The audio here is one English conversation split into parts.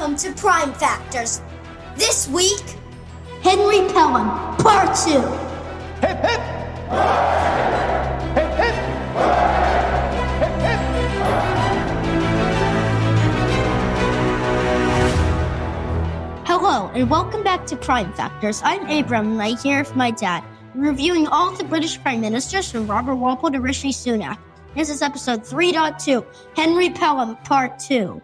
Welcome to Prime Factors. This week, Henry Pelham, Part 2. Hip, hip! Hip, hip! Hip, hip! Hello, and welcome back to Prime Factors. I'm Abram, and I'm here with my dad, reviewing all the British Prime Ministers from Robert Walpole to Rishi Sunak. This is episode 3.2, Henry Pelham, Part 2.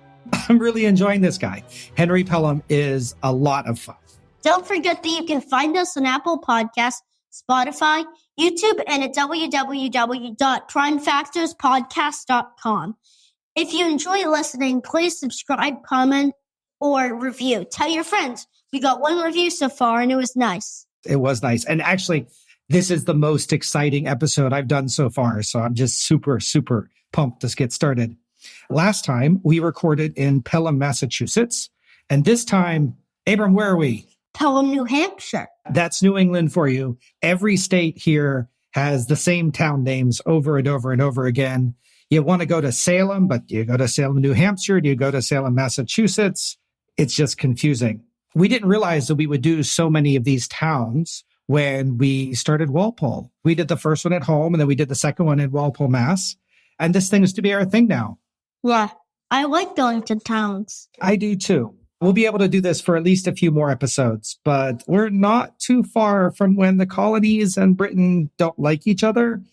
I'm really enjoying this guy. Henry Pelham is a lot of fun. Don't forget that you can find us on Apple Podcasts, Spotify, YouTube, and at www.primefactorspodcast.com. If you enjoy listening, please subscribe, comment, or review. Tell your friends. We got one review so far, and it was nice. It was nice. And actually, this is the most exciting episode I've done so far. So I'm just super, super pumped to get started. Last time, we recorded in Pelham, Massachusetts. And this time, Abram, where are we? Pelham, New Hampshire. That's New England for you. Every state here has the same town names over and over and over again. You want to go to Salem, but do you go to Salem, New Hampshire? Do you go to Salem, Massachusetts? It's just confusing. We didn't realize that we would do so many of these towns when we started Walpole. We did the first one at home, and then we did the second one in Walpole, Mass. And this thing is to be our thing now. Yeah, I like going to towns. I do too. We'll be able to do this for at least a few more episodes, but we're not too far from when the colonies and Britain don't like each other,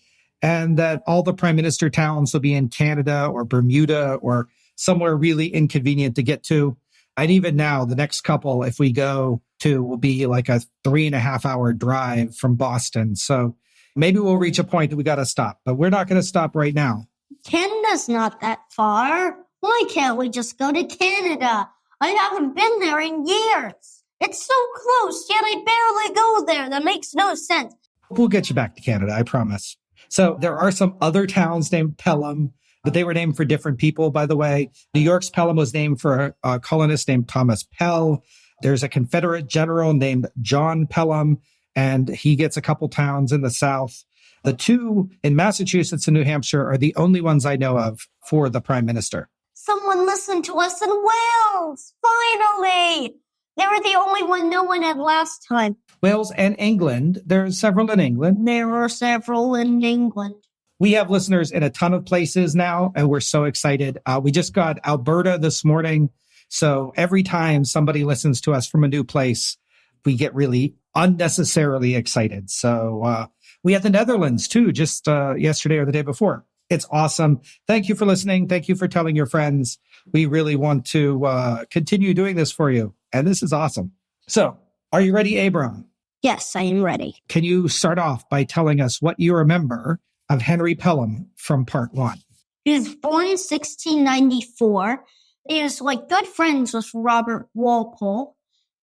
and that all the prime minister towns will be in Canada or Bermuda or somewhere really inconvenient to get to. And even now, the next couple, if we go to, will be like a 3.5-hour drive from Boston. So maybe we'll reach a point that we got to stop, but we're not going to stop right now. Canada's not that far. Why can't we just go to Canada? I haven't been there in years. It's so close, yet I barely go there. That makes no sense. We'll get you back to Canada, I promise. So there are some other towns named Pelham, but they were named for different people, by the way. New York's Pelham was named for a colonist named Thomas Pell. There's a Confederate general named John Pelham, and he gets a couple towns in the South. The two in Massachusetts and New Hampshire are the only ones I know of for the prime minister. Someone listened to us in Wales. Finally. They were the only one no one had last time. Wales and England. There's several in England. There are several in England. We have listeners in a ton of places now, and we're so excited. We just got Alberta this morning. So every time somebody listens to us from a new place, we get really unnecessarily excited. So we had the Netherlands too, just yesterday or the day before. It's awesome. Thank you for listening. Thank you for telling your friends. We really want to continue doing this for you. And this is awesome. So are you ready, Abram? Yes, I am ready. Can you start off by telling us what you remember of Henry Pelham from part 1? He was born in 1694. He was good friends with Robert Walpole.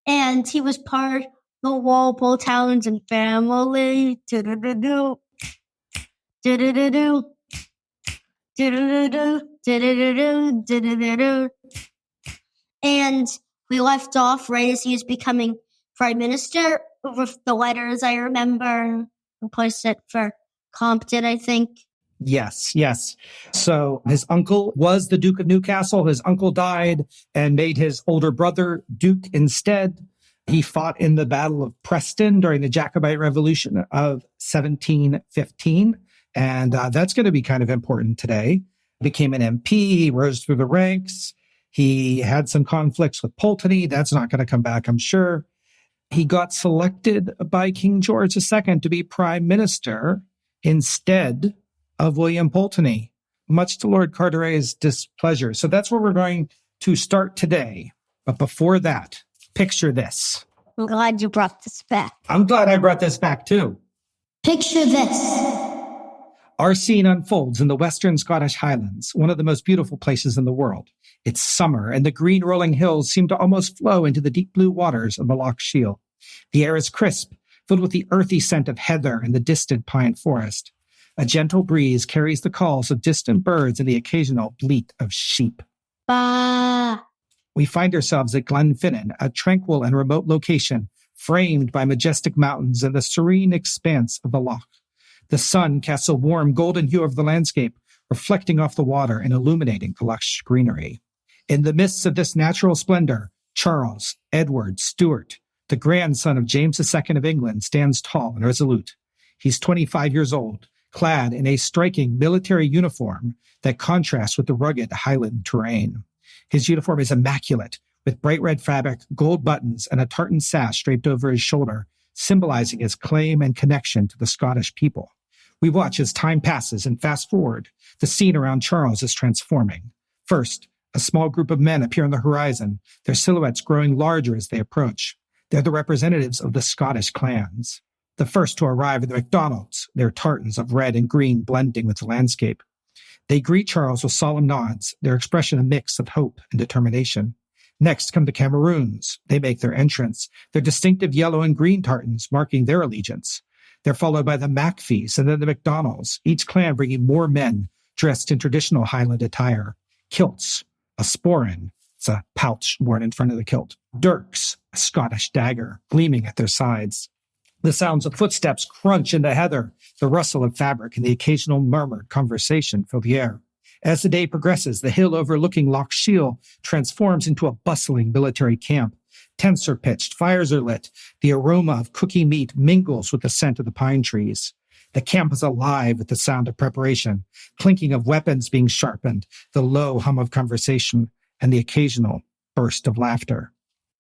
And he was part of the Walpole Towns and family. Do-do-do-do. Do-do-do-do. Do-do-do-do. Do-do-do-do. Do-do-do-do. And we left off right as he was becoming prime minister with the letters I remember. We placed it for Compton, I think. Yes. So his uncle was the Duke of Newcastle. His uncle died and made his older brother Duke instead. He fought in the Battle of Preston during the Jacobite Revolution of 1715. And that's going to be kind of important today. Became an MP. He rose through the ranks. He had some conflicts with Pulteney. That's not going to come back, I'm sure. He got selected by King George II to be prime minister instead of William Pulteney, much to Lord Carteret's displeasure. So that's where we're going to start today. But before that, picture this. I'm glad you brought this back. I'm glad I brought this back too. Picture this. Our scene unfolds in the western Scottish Highlands, one of the most beautiful places in the world. It's summer, and the green rolling hills seem to almost flow into the deep blue waters of the Loch Shiel. The air is crisp, filled with the earthy scent of heather and the distant pine forest. A gentle breeze carries the calls of distant birds and the occasional bleat of sheep. Bah. We find ourselves at Glenfinnan, a tranquil and remote location, framed by majestic mountains and the serene expanse of the loch. The sun casts a warm golden hue over the landscape, reflecting off the water and illuminating the lush greenery. In the midst of this natural splendor, Charles Edward Stuart, the grandson of James II of England, stands tall and resolute. He's 25 years old, clad in a striking military uniform that contrasts with the rugged Highland terrain. His uniform is immaculate, with bright red fabric, gold buttons, and a tartan sash draped over his shoulder, symbolizing his claim and connection to the Scottish people. We watch as time passes and fast forward. The scene around Charles is transforming. First, a small group of men appear on the horizon, their silhouettes growing larger as they approach. They're the representatives of the Scottish clans. The first to arrive are the MacDonalds, their tartans of red and green blending with the landscape. They greet Charles with solemn nods, their expression a mix of hope and determination. Next come the Cameroons. They make their entrance, their distinctive yellow and green tartans marking their allegiance. They're followed by the Macfees and then the MacDonalds, each clan bringing more men dressed in traditional Highland attire. Kilts, a sporran, it's a pouch worn in front of the kilt. Dirks, a Scottish dagger, gleaming at their sides. The sounds of footsteps crunch in the heather, the rustle of fabric, and the occasional murmured conversation fill the air. As the day progresses, the hill overlooking Loch Shiel transforms into a bustling military camp. Tents are pitched, fires are lit. The aroma of cooking meat mingles with the scent of the pine trees. The camp is alive with the sound of preparation, clinking of weapons being sharpened, the low hum of conversation, and the occasional burst of laughter.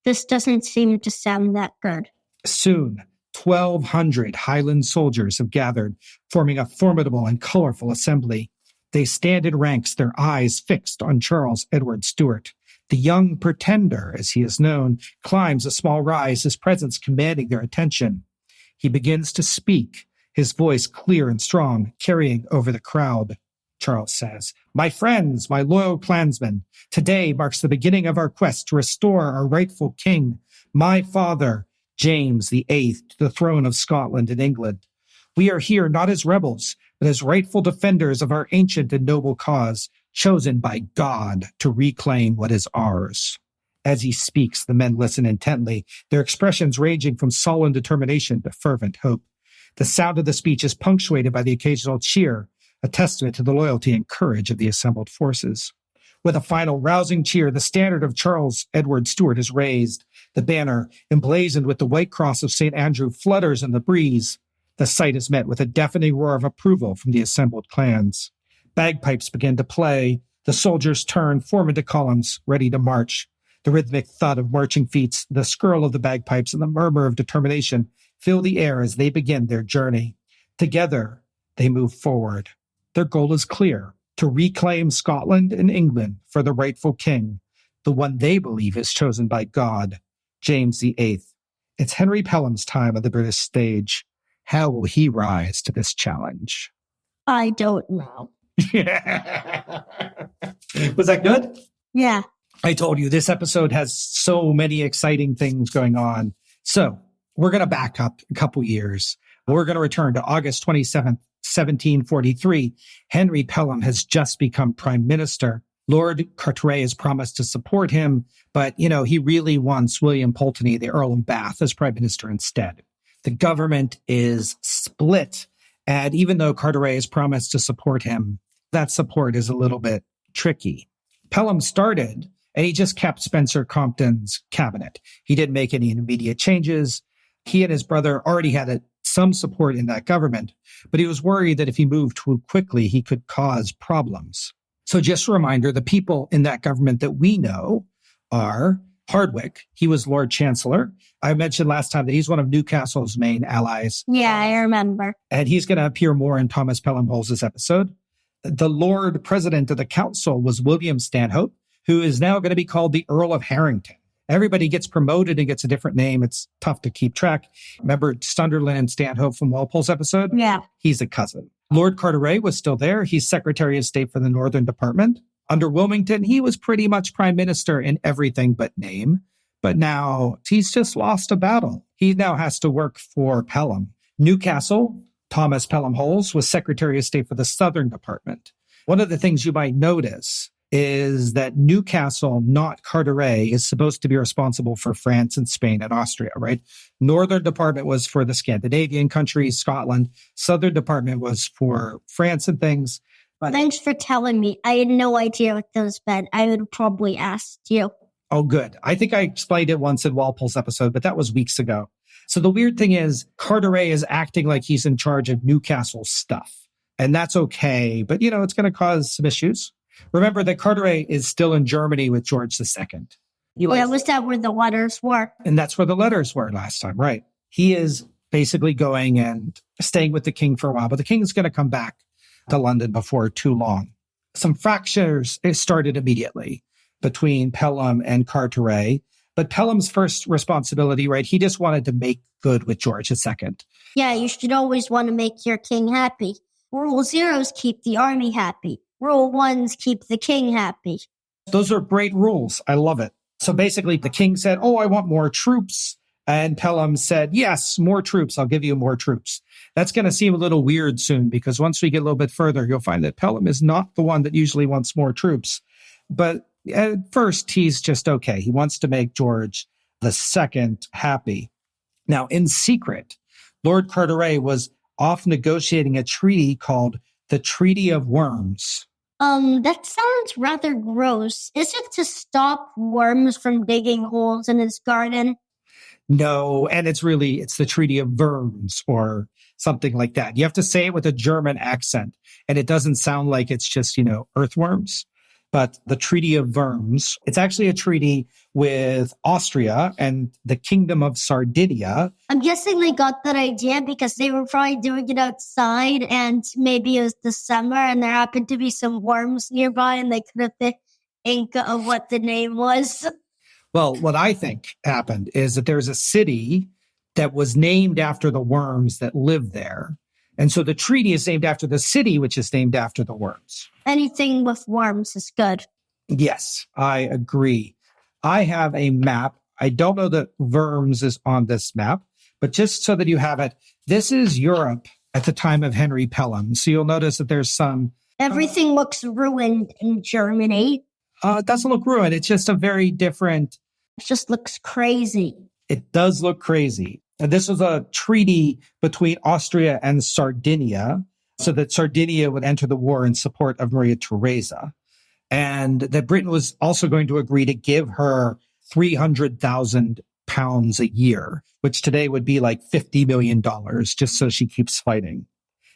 This doesn't seem to sound that good. Soon, 1,200 Highland soldiers have gathered, forming a formidable and colorful assembly. They stand in ranks, their eyes fixed on Charles Edward Stuart. The young pretender, as he is known, climbs a small rise, his presence commanding their attention. He begins to speak, his voice clear and strong, carrying over the crowd. Charles says, "My friends, my loyal clansmen, today marks the beginning of our quest to restore our rightful king, my father, James VIII, to the throne of Scotland and England. We are here not as rebels, but as rightful defenders of our ancient and noble cause, chosen by God to reclaim what is ours." As he speaks, the men listen intently, their expressions ranging from sullen determination to fervent hope. The sound of the speech is punctuated by the occasional cheer, a testament to the loyalty and courage of the assembled forces. With a final rousing cheer, the standard of Charles Edward Stuart is raised. The banner, emblazoned with the white cross of St. Andrew, flutters in the breeze. The sight is met with a deafening roar of approval from the assembled clans. Bagpipes begin to play. The soldiers turn, form into columns, ready to march. The rhythmic thud of marching feet, the skirl of the bagpipes, and the murmur of determination fill the air as they begin their journey. Together, they move forward. Their goal is clear: to reclaim Scotland and England for the rightful king, the one they believe is chosen by God, James VIII. It's Henry Pelham's time on the British stage. How will he rise to this challenge? I don't know. Was that good? Yeah. I told you this episode has so many exciting things going on. So we're going to back up a couple years. We're going to return to August 27th, 1743. Henry Pelham has just become prime minister. Lord Carteret has promised to support him, but, he really wants William Pulteney, the Earl of Bath, as prime minister instead. The government is split, and even though Carteret has promised to support him, that support is a little bit tricky. Pelham started, and he just kept Spencer Compton's cabinet. He didn't make any immediate changes. He and his brother already had some support in that government, but he was worried that if he moved too quickly, he could cause problems. So just a reminder, the people in that government that we know are Hardwicke. He was Lord Chancellor. I mentioned last time that he's one of Newcastle's main allies. Yeah, I remember. And he's going to appear more in Thomas Pelham Bowles' episode. The Lord President of the Council was William Stanhope, who is now going to be called the Earl of Harrington. Everybody gets promoted and gets a different name. It's tough to keep track. Remember Sunderland and Stanhope from Walpole's episode? Yeah. He's a cousin. Lord Carteret was still there. He's Secretary of State for the Northern Department. Under Wilmington, he was pretty much prime minister in everything but name. But now he's just lost a battle. He now has to work for Pelham. Newcastle, Thomas Pelham Bowles, was Secretary of State for the Southern Department. One of the things you might notice is that Newcastle, not Carteret, is supposed to be responsible for France and Spain and Austria, right? Northern Department was for the Scandinavian countries, Scotland. Southern Department was for France and things. But thanks for telling me. I had no idea what those meant. I would have probably asked you. Oh, good. I think I explained it once in Walpole's episode, but that was weeks ago. So the weird thing is Carteret is acting like he's in charge of Newcastle stuff. And that's okay. But, it's going to cause some issues. Remember that Carteret is still in Germany with George II. Was that where the letters were? And that's where the letters were last time, right? He is basically going and staying with the king for a while, but the king's going to come back to London before too long. Some fractures started immediately between Pelham and Carteret. But Pelham's first responsibility, right? He just wanted to make good with George II. Yeah, you should always want to make your king happy. Rule zeros keep the army happy. Rule ones keep the king happy. Those are great rules. I love it. So basically the king said, I want more troops. And Pelham said, yes, more troops. I'll give you more troops. That's going to seem a little weird soon because once we get a little bit further, you'll find that Pelham is not the one that usually wants more troops. But at first, he's just okay. He wants to make George II happy. Now, in secret, Lord Carteret was off negotiating a treaty called the Treaty of Worms. That sounds rather gross. Is it to stop worms from digging holes in his garden? No, and it's the Treaty of Worms or something like that. You have to say it with a German accent, and it doesn't sound like it's just, earthworms. But the Treaty of Worms, it's actually a treaty with Austria and the Kingdom of Sardinia. I'm guessing they got that idea because they were probably doing it outside and maybe it was the summer and there happened to be some worms nearby and they couldn't think of what the name was. Well, what I think happened is that there's a city that was named after the worms that lived there. And so the treaty is named after the city, which is named after the worms. Anything with worms is good. Yes, I agree. I have a map. I don't know that Worms is on this map, but just so that you have it, this is Europe at the time of Henry Pelham. So you'll notice that there's some... Everything looks ruined in Germany. It doesn't look ruined. It's just a very different... It just looks crazy. It does look crazy. And this was a treaty between Austria and Sardinia, so that Sardinia would enter the war in support of Maria Theresa. And that Britain was also going to agree to give her £300,000 a year, which today would be like $50 million, just so she keeps fighting.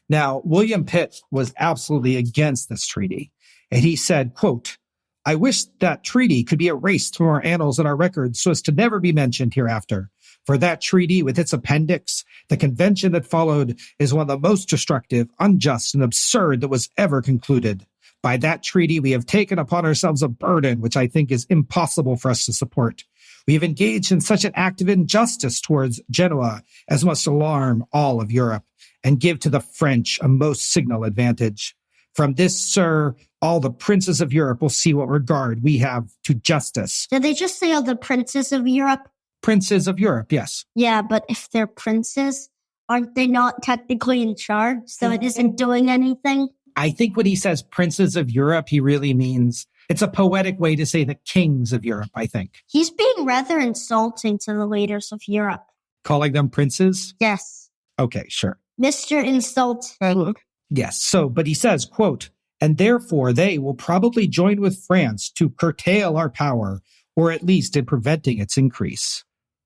Now, William Pitt was absolutely against this treaty. And he said, quote, "I wish that treaty could be erased from our annals and our records so as to never be mentioned hereafter. For that treaty, with its appendix, the convention that followed, is one of the most destructive, unjust, and absurd that was ever concluded. By that treaty, we have taken upon ourselves a burden which I think is impossible for us to support. We have engaged in such an act of injustice towards Genoa as must alarm all of Europe and give to the French a most signal advantage. From this, sir, all the princes of Europe will see what regard we have to justice." Did they just say all the princes of Europe? Princes of Europe, yes. Yeah, but if they're princes, aren't they not technically in charge? So it isn't doing anything? I think when he says princes of Europe, he really means it's a poetic way to say the kings of Europe, I think. He's being rather insulting to the leaders of Europe. Calling them princes? Yes. Okay, sure. Mr. Insulting. Yes. So, but he says, quote, "And therefore they will probably join with France to curtail our power, or at least in preventing its increase."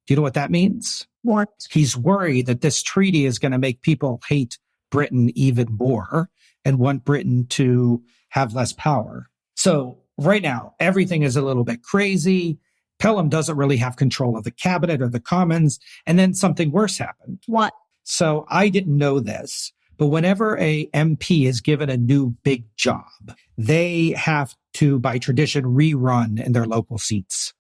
Do you know what that means? What? He's worried that this treaty is going to make people hate Britain even more and want Britain to have less power. So right now, everything is a little bit crazy. Pelham doesn't really have control of the cabinet or the commons. And then something worse happened. What? So I didn't know this, but whenever a MP is given a new big job, they have to, by tradition, rerun in their local seats.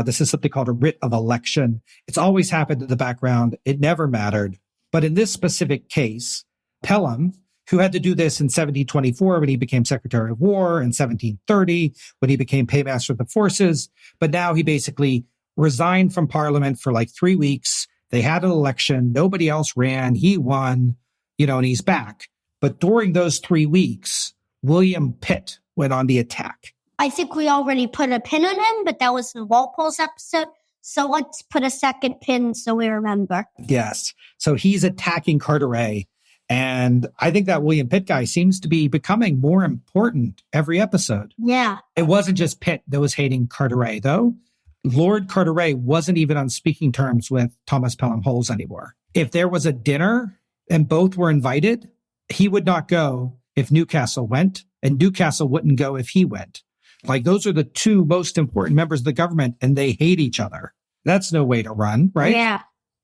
This is something called a writ of election. It's always happened in the background. It never mattered. But in this specific case, Pelham, who had to do this in 1724 when he became Secretary of War, in 1730 when he became Paymaster of the Forces, but now he basically resigned from Parliament for like 3 weeks. They had an election. Nobody else ran. He won, and he's back. But during those 3 weeks, William Pitt went on the attack. I think we already put a pin on him, but that was in Walpole's episode. So let's put a second pin so we remember. Yes. So he's attacking Carteret. And I think that William Pitt guy seems to be becoming more important every episode. Yeah. It wasn't just Pitt that was hating Carteret, though. Lord Carteret wasn't even on speaking terms with Thomas Pelham Holles anymore. If there was a dinner and both were invited, he would not go if Newcastle went, and Newcastle wouldn't go if he went. Like, those are the two most important members of the government, and they hate each other. That's no way to run, right? Yeah.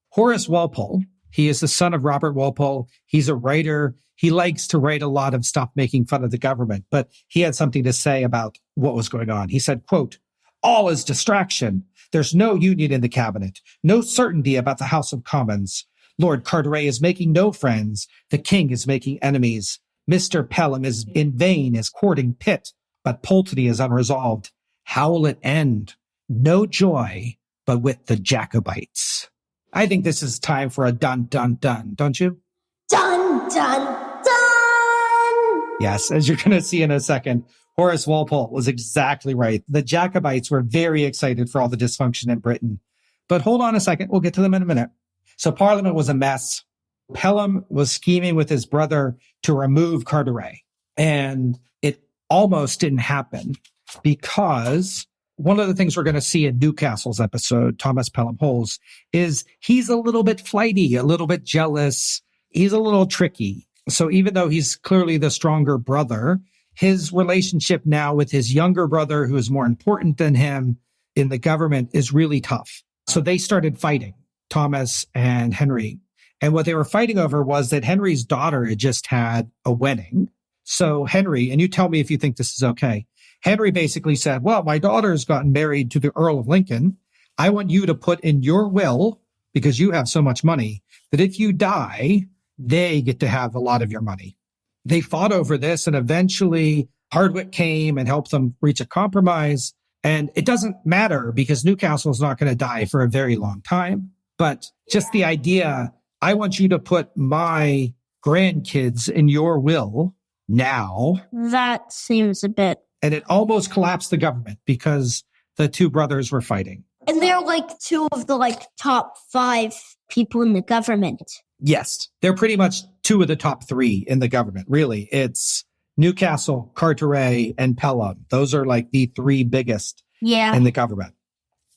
Horace Walpole, he is the son of Robert Walpole. He's a writer. He likes to write a lot of stuff making fun of the government, but he had something to say about what was going on. He said, quote, "All is distraction. There's no union in the cabinet, no certainty about the House of Commons. Lord Carteret is making no friends. The king is making enemies. Mr. Pelham is in vain is courting Pitt, but Pulteney is unresolved. How will it end? No joy, but with the Jacobites." I think this is time for a dun, dun, dun, don't you? Dun, dun, dun! Yes, as you're going to see in a second, Horace Walpole was exactly right. The Jacobites were very excited for all the dysfunction in Britain. But hold on a second. We'll get to them in a minute. So Parliament was a mess. Pelham was scheming with his brother to remove Carteret. And it almost didn't happen because one of the things we're going to see in Newcastle's episode, Thomas Pelham Holles, is he's a little bit flighty, a little bit jealous. He's a little tricky. So even though he's clearly the stronger brother, his relationship now with his younger brother, who is more important than him in the government, is really tough. So they started fighting, Thomas and Henry. And what they were fighting over was that Henry's daughter had just had a wedding. So Henry, and you tell me if you think this is okay, Henry basically said, well, my daughter's gotten married to the Earl of Lincoln. I want you to put in your will, because you have so much money, that if you die, they get to have a lot of your money. They fought over this, and eventually Hardwicke came and helped them reach a compromise. And it doesn't matter because Newcastle's not going to die for a very long time. But just the idea, I want you to put my grandkids in your will now. That seems a bit. And it almost collapsed the government because the two brothers were fighting. And they're like two of the top 5 people in the government. Yes, they're pretty much 2 of the top 3 in the government. Really, it's Newcastle, Carteret, and Pelham. Those are like the 3 biggest in the government.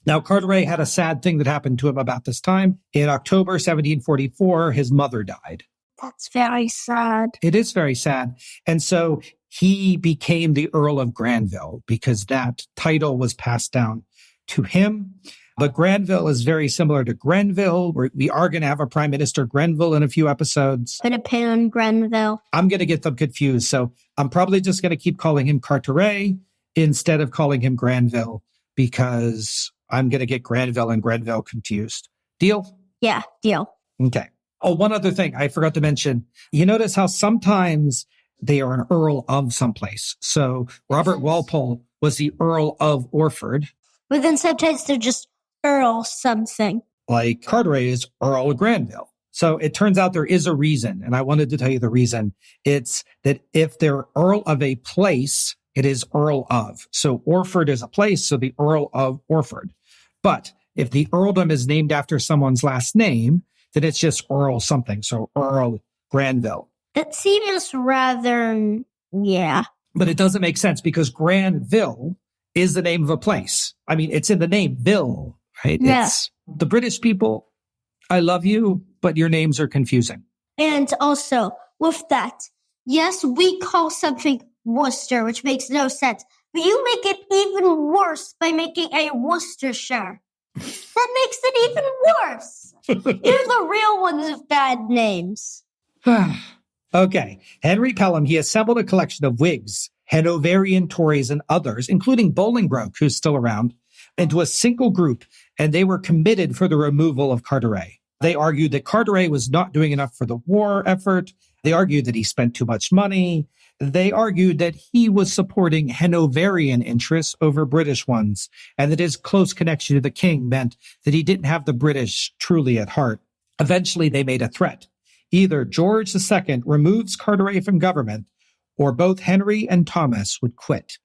Now, Carteret had a sad thing that happened to him about this time. In October 1744, his mother died. That's very sad. It is very sad. And so he became the Earl of Granville because that title was passed down to him. But Granville is very similar to Grenville. We are going to have a Prime Minister Grenville in a few episodes. But a pin on Grenville. I'm going to get them confused. So I'm probably just going to keep calling him Carteret instead of calling him Granville because I'm going to get Granville and Grenville confused. Deal? Yeah, deal. Okay. Oh, one other thing I forgot to mention. You notice how sometimes they are an Earl of someplace. So Robert Walpole was the Earl of Orford. But then sometimes they're just Earl something. Like Carteret is Earl of Granville. So it turns out there is a reason, and I wanted to tell you the reason. It's that if they're Earl of a place, it is Earl of. So Orford is a place, so the Earl of Orford. But if the earldom is named after someone's last name, then it's just Earl something. So Earl Granville. That seems rather, But it doesn't make sense because Granville is the name of a place. I mean, it's in the name, Ville, right? Yeah. It's the British people. I love you, but your names are confusing. And also, with that, yes, we call something Worcester, which makes no sense. But you make it even worse by making a Worcestershire. That makes it even worse. You're the real ones with bad names. Okay. Henry Pelham, he assembled a collection of Whigs, Hanoverian Tories, and others, including Bolingbroke, who's still around, into a single group, and they were committed for the removal of Carteret. They argued that Carteret was not doing enough for the war effort. They argued that he spent too much money. They argued that he was supporting Hanoverian interests over British ones, and that his close connection to the king meant that he didn't have the British truly at heart. Eventually, they made a threat. Either George II removes Carteret from government, or both Henry and Thomas would quit.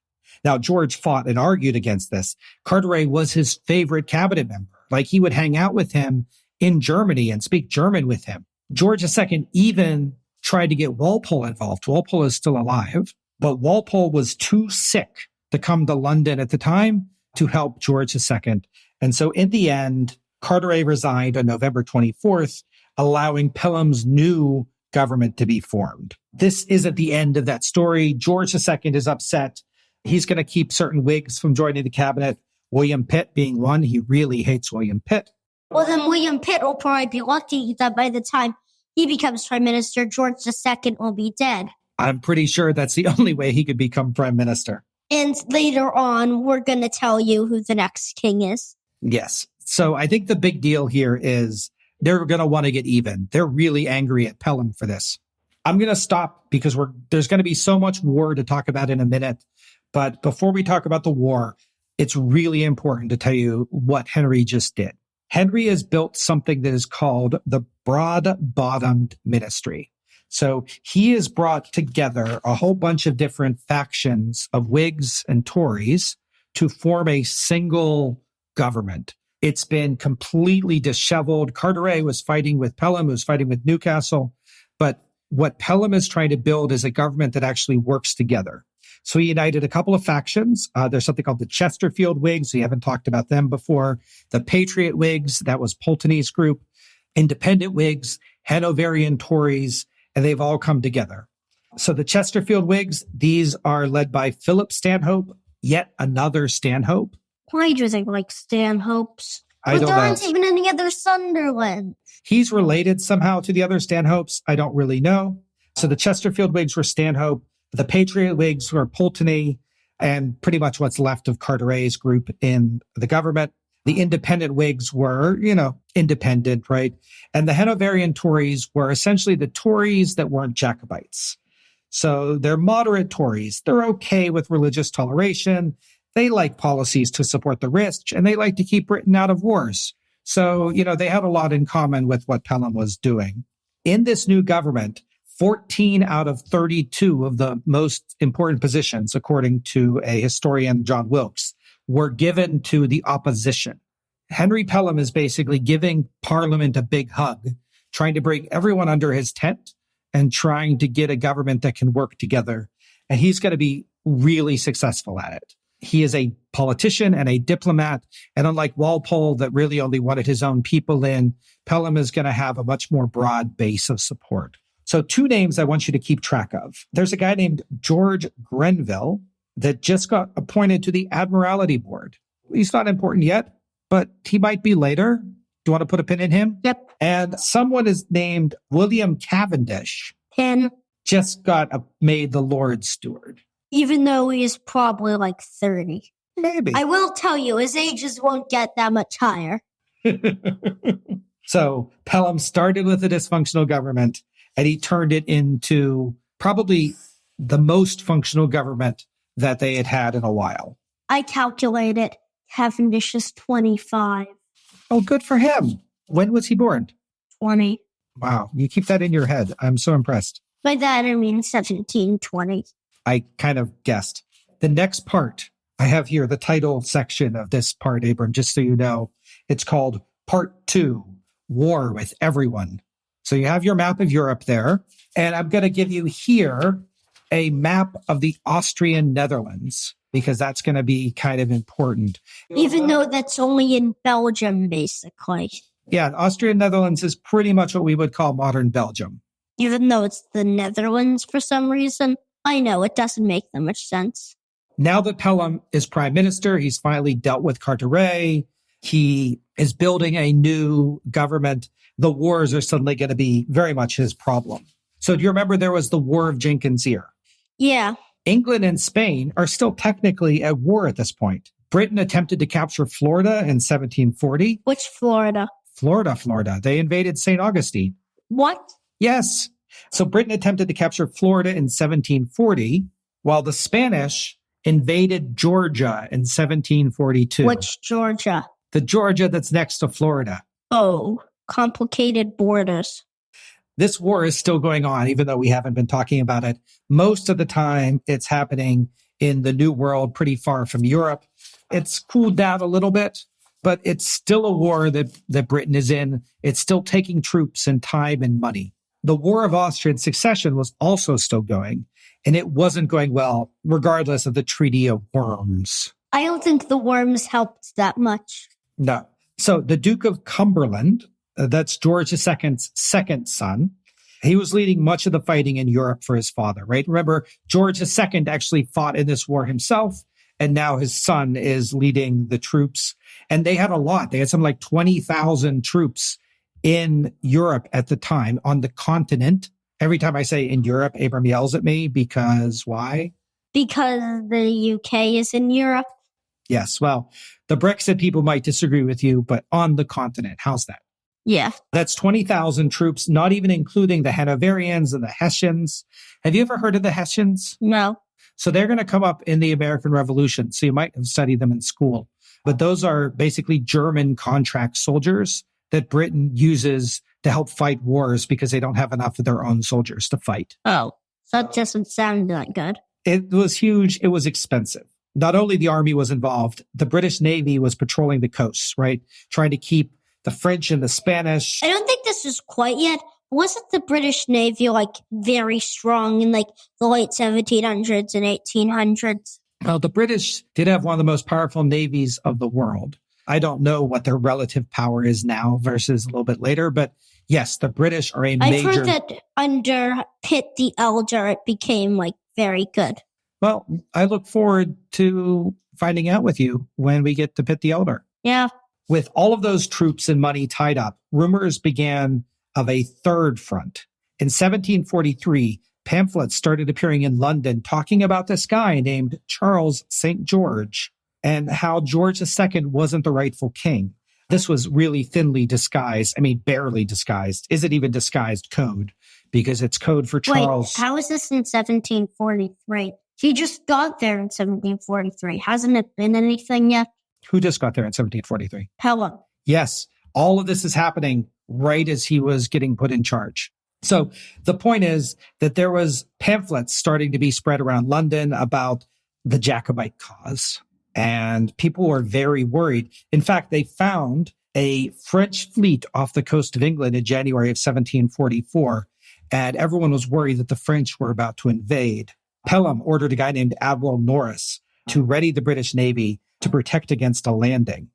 Now, George fought and argued against this. Carteret was his favorite cabinet member. Like, he would hang out with him in Germany and speak German with him. George II even tried to get Walpole involved. Walpole is still alive, but Walpole was too sick to come to London at the time. to help George II. And so in the end, Carteret resigned on November 24th, allowing Pelham's new government to be formed. This isn't the end of that story. George II is upset. He's going to keep certain Whigs from joining the cabinet, William Pitt being one. He really hates William Pitt. Well, then William Pitt will probably be lucky that by the time he becomes prime minister, George II will be dead. I'm pretty sure that's the only way he could become prime minister. And later on, we're going to tell you who the next king is. Yes. So I think the big deal here is they're going to want to get even. They're really angry at Pelham for this. I'm going to stop because there's going to be so much war to talk about in a minute. But before we talk about the war, it's really important to tell you what Henry just did. Henry has built something that is called the broad-bottomed ministry. So he has brought together a whole bunch of different factions of Whigs and Tories to form a single government. It's been completely disheveled. Carteret was fighting with Pelham, who was fighting with Newcastle. But what Pelham is trying to build is a government that actually works together. So he united a couple of factions. There's something called the Chesterfield Whigs. We haven't talked about them before. The Patriot Whigs, that was Pulteney's group. Independent Whigs, Hanoverian Tories, and they've all come together. So the Chesterfield Whigs, these are led by Philip Stanhope, yet another Stanhope. Why do they like Stanhopes? I don't know. There aren't even any other Sunderland. He's related somehow to the other Stanhopes. I don't really know. So the Chesterfield Whigs were Stanhope. The Patriot Whigs were Pulteney, and pretty much what's left of Carteret's group in the government. The Independent Whigs were, independent, right? And the Hanoverian Tories were essentially the Tories that weren't Jacobites. So they're moderate Tories. They're okay with religious toleration. They like policies to support the rich, and they like to keep Britain out of wars. So, they have a lot in common with what Pelham was doing. In this new government, 14 out of 32 of the most important positions, according to a historian, John Wilkes, were given to the opposition. Henry Pelham is basically giving Parliament a big hug, trying to bring everyone under his tent and trying to get a government that can work together. And he's going to be really successful at it. He is a politician and a diplomat. And unlike Walpole, that really only wanted his own people in, Pelham is going to have a much more broad base of support. So 2 names I want you to keep track of. There's a guy named George Grenville that just got appointed to the Admiralty Board. He's not important yet, but he might be later. Do you want to put a pin in him? Yep. And someone is named William Cavendish. Pin. Just got made the Lord Steward. Even though he's probably like 30. Maybe. I will tell you, his ages won't get that much higher. So Pelham started with a dysfunctional government, and he turned it into probably the most functional government that they had had in a while. I calculated Cavendish is 25. Oh, good for him. When was he born? 20. Wow. You keep that in your head. I'm so impressed. By that, I mean 1720. I kind of guessed. The next part, I have here the title section of this part, Abram, just so you know. It's called Part 2, War with Everyone. So you have your map of Europe there, and I'm going to give you here a map of the Austrian Netherlands, because that's going to be kind of important. Even though that's only in Belgium, basically. Yeah, Austrian Netherlands is pretty much what we would call modern Belgium. Even though it's the Netherlands for some reason. I know, it doesn't make that much sense. Now that Pelham is prime minister, he's finally dealt with Carteret. He is building a new government. The wars are suddenly going to be very much his problem. So do you remember there was the War of Jenkins' Ear? Yeah. England and Spain are still technically at war at this point. Britain attempted to capture Florida in 1740. Which Florida? Florida. They invaded St. Augustine. What? Yes. So Britain attempted to capture Florida in 1740, while the Spanish invaded Georgia in 1742. Which Georgia? The Georgia that's next to Florida. Oh, complicated borders. This war is still going on, even though we haven't been talking about it. Most of the time, it's happening in the New World, pretty far from Europe. It's cooled down a little bit, but it's still a war that Britain is in. It's still taking troops and time and money. The War of Austrian Succession was also still going, and it wasn't going well, regardless of the Treaty of Worms. I don't think the worms helped that much. No. So the Duke of Cumberland, that's George II's second son, he was leading much of the fighting in Europe for his father, right? Remember, George II actually fought in this war himself, and now his son is leading the troops. And they had a lot. They had something like 20,000 troops in Europe at the time, on the continent. Every time I say in Europe, Abram yells at me because why? Because the UK is in Europe. Yes, well, the Brexit people might disagree with you, but on the continent, how's that? Yeah. That's 20,000 troops, not even including the Hanoverians and the Hessians. Have you ever heard of the Hessians? No. So they're going to come up in the American Revolution. So you might have studied them in school. But those are basically German contract soldiers that Britain uses to help fight wars because they don't have enough of their own soldiers to fight. Oh, that doesn't sound that good. It was huge. It was expensive. Not only the army was involved, the British Navy was patrolling the coasts, right? Trying to keep the French and the Spanish. I don't think this is quite yet. Wasn't the British Navy very strong in the late 1700s and 1800s? Well, the British did have one of the most powerful navies of the world. I don't know what their relative power is now versus a little bit later, but yes, the British are a major... I've heard that under Pitt the Elder, it became very good. Well, I look forward to finding out with you when we get to Pitt the Elder. Yeah. With all of those troops and money tied up, rumors began of a third front. In 1743, pamphlets started appearing in London talking about this guy named Charles St. George and how George II wasn't the rightful king. This was really thinly disguised. I mean, barely disguised. Is it even disguised code? Because it's code for Charles. Wait, how is this in 1743? He just got there in 1743. Hasn't it been anything yet? Who just got there in 1743? Pelham. Yes. All of this is happening right as he was getting put in charge. So the point is that there was pamphlets starting to be spread around London about the Jacobite cause. And people were very worried. In fact, they found a French fleet off the coast of England in January of 1744. And everyone was worried that the French were about to invade. Pelham ordered a guy named Admiral Norris to ready the British Navy to protect against a landing.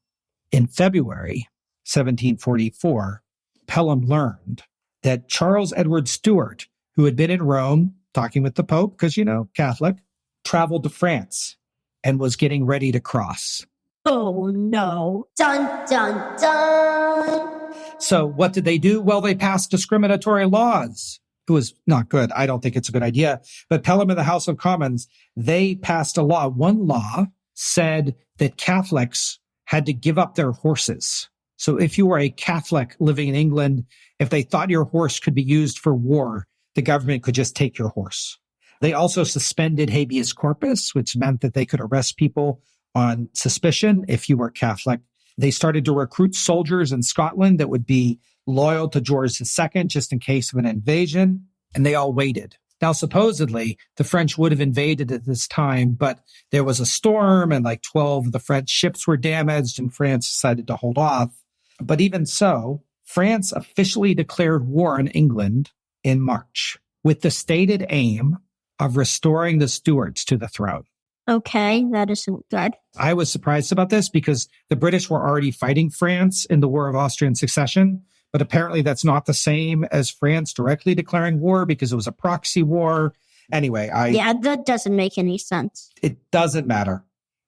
In February 1744, Pelham learned that Charles Edward Stuart, who had been in Rome talking with the Pope, because, Catholic, traveled to France and was getting ready to cross. Oh, no. Dun, dun, dun. So what did they do? Well, they passed discriminatory laws. It was not good. I don't think it's a good idea. But Pelham and the House of Commons, they passed a law. One law said that Catholics had to give up their horses. So if you were a Catholic living in England, if they thought your horse could be used for war, the government could just take your horse. They also suspended habeas corpus, which meant that they could arrest people on suspicion if you were Catholic. They started to recruit soldiers in Scotland that would be loyal to George II just in case of an invasion, and they all waited. Now, supposedly, the French would have invaded at this time, but there was a storm and 12 of the French ships were damaged and France decided to hold off. But even so, France officially declared war on England in March with the stated aim of restoring the Stuarts to the throne. Okay, that isn't good. I was surprised about this because the British were already fighting France in the War of Austrian Succession, but apparently that's not the same as France directly declaring war because it was a proxy war. Anyway, Yeah, that doesn't make any sense. It doesn't matter.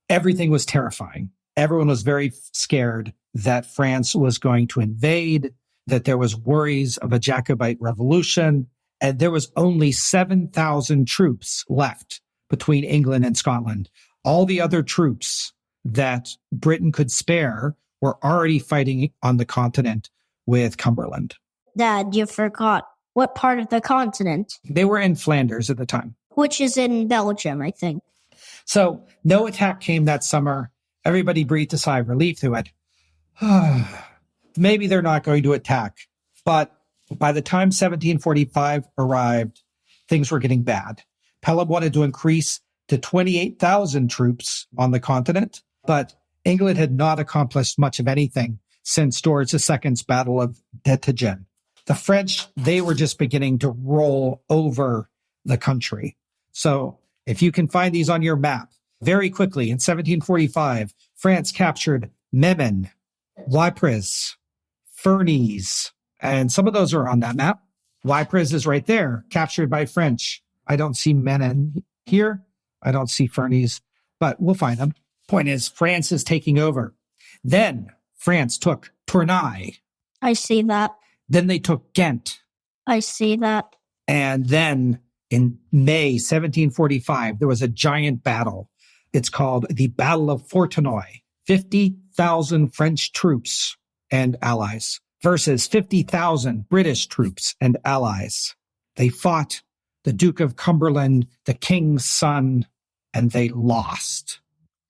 Everything was terrifying. Everyone was very scared that France was going to invade, that there was worries of a Jacobite revolution, and there was only 7,000 troops left between England and Scotland. All the other troops that Britain could spare were already fighting on the continent with Cumberland. Dad, you forgot. What part of the continent? They were in Flanders at the time. Which is in Belgium, I think. So no attack came that summer. Everybody breathed a sigh of relief through it. Maybe they're not going to attack. But by the time 1745 arrived, things were getting bad. Pelham wanted to increase to 28,000 troops on the continent, but England had not accomplished much of anything since George II's Battle of Dettingen. The French, they were just beginning to roll over the country. So if you can find these on your map, Very quickly, in 1745, France captured Memel, Ypres, Furnes, and some of those are on that map. Ypres is right there, captured by French. I don't see Memel here. I don't see Furnes, but we'll find them. Point is, France is taking over. Then France took Tournai. I see that. Then they took Ghent. I see that. And then in May 1745, there was a giant battle. It's called the Battle of Fontenoy. 50,000 French troops and allies versus 50,000 British troops and allies. They fought the Duke of Cumberland, the king's son, and they lost.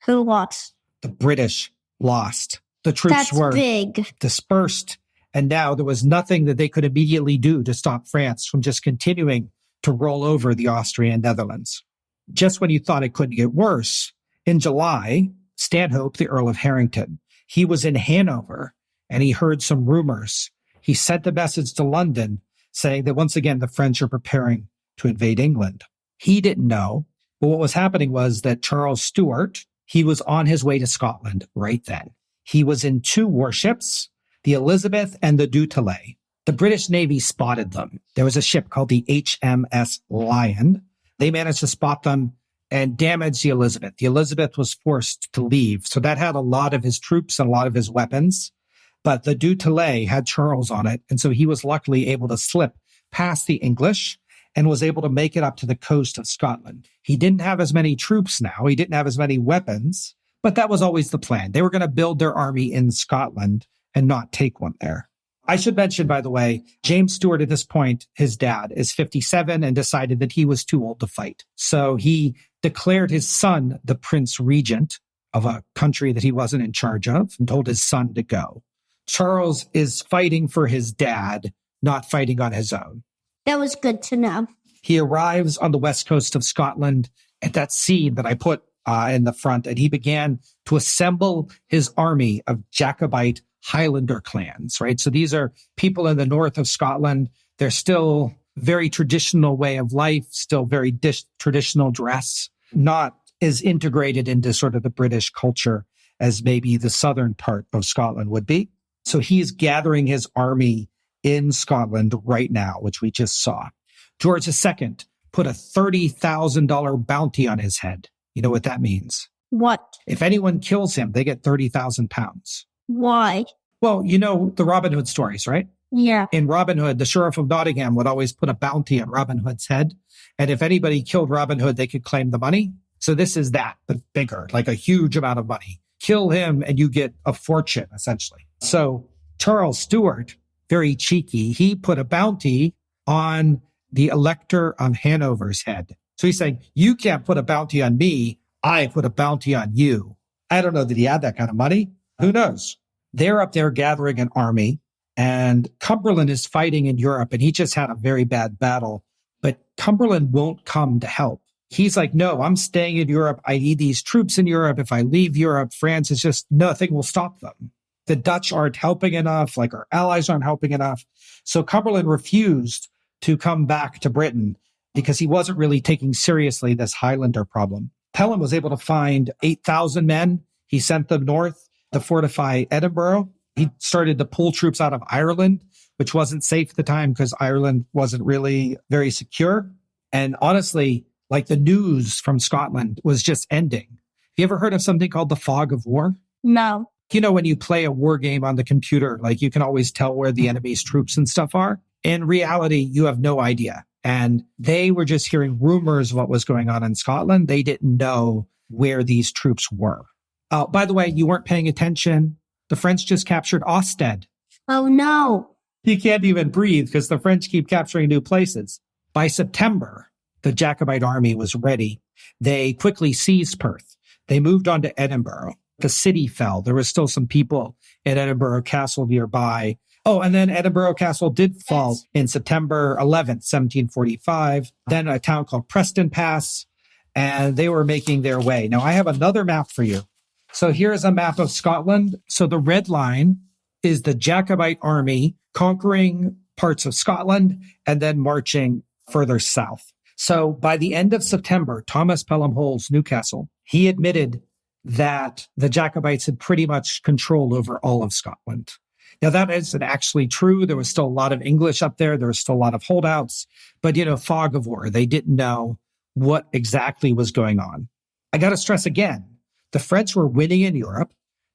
Who lost? The British lost. The troops were big. dispersed, and now there was nothing that they could immediately do to stop France from just continuing to roll over the Austrian Netherlands. Just when you thought it couldn't get worse, in July, Stanhope, the Earl of Harrington, he was in Hanover and he heard some rumors. He sent a message to London saying that once again, the French are preparing to invade England. He didn't know, but what was happening was that Charles Stuart, he was on his way to Scotland right then. He was in two warships, the Elizabeth and the Du Tillet. The British Navy spotted them. There was a ship called the HMS Lion. They managed to spot them and damage the Elizabeth. The Elizabeth was forced to leave. So that had a lot of his troops and a lot of his weapons. But the Du Tillet had Charles on it. And so he was luckily able to slip past the English and was able to make it up to the coast of Scotland. He didn't have as many troops now. He didn't have as many weapons, but that was always the plan. They were going to build their army in Scotland and not take one there. I should mention, by the way, James Stuart at this point, his dad is 57 and decided that he was too old to fight. So he declared his son the Prince Regent of a country that he wasn't in charge of and told his son to go. Charles is fighting for his dad, not fighting on his own. That was good to know. He arrives on the west coast of Scotland at that scene that I put in the front, and he began to assemble his army of Jacobite Highlander clans, right? So these are people in the north of Scotland. They're still very traditional way of life, still very traditional dress, not as integrated into sort of the British culture as maybe the southern part of Scotland would be. So he's gathering his army in Scotland right now, which we just saw. George II put a $30,000 bounty on his head. You know what that means? What? If anyone kills him, they get 30,000 pounds. Why? Well, you know the Robin Hood stories, right? Yeah. In Robin Hood, the Sheriff of Nottingham would always put a bounty on Robin Hood's head. And if anybody killed Robin Hood, they could claim the money. So this is that, but bigger, like a huge amount of money. Kill him and you get a fortune, essentially. So Charles Stuart, very cheeky, he put a bounty on the Elector of Hanover's head. So he's saying, you can't put a bounty on me. I put a bounty on you. I don't know that he had that kind of money. Who knows? They're up there gathering an army, and Cumberland is fighting in Europe, and he just had a very bad battle. But Cumberland won't come to help. He's like, no, I'm staying in Europe. I need these troops in Europe. If I leave Europe, France is just, nothing will stop them. The Dutch aren't helping enough, like our allies aren't helping enough. So Cumberland refused to come back to Britain because he wasn't really taking seriously this Highlander problem. Pelham was able to find 8,000 men. He sent them north to fortify Edinburgh. He started to pull troops out of Ireland, which wasn't safe at the time because Ireland wasn't really very secure. And honestly, like the news from Scotland was just ending. You ever heard of something called the fog of war? No. You know, when you play a war game on the computer, like you can always tell where the enemy's troops and stuff are. In reality, you have no idea. And they were just hearing rumors of what was going on in Scotland. They didn't know where these troops were. By the way, you weren't paying attention. The French just captured Ostend. Oh, no. You can't even breathe because the French keep capturing new places. By September, the Jacobite army was ready. They quickly seized Perth. They moved on to Edinburgh. The city fell. There was still some people in Edinburgh Castle nearby. Oh, and then Edinburgh Castle did fall in September 11th, 1745. Then a town called Preston Pass, and they were making their way. Now, I have another map for you. So here's a map of Scotland. So the red line is the Jacobite army conquering parts of Scotland and then marching further south. So by the end of September, Thomas Pelham holds Newcastle. he admitted that the Jacobites had pretty much control over all of Scotland. Now, that isn't actually true. There was still a lot of English up there. There was still a lot of holdouts. But, fog of war. They didn't know what exactly was going on. I got to stress again, the French were winning in Europe.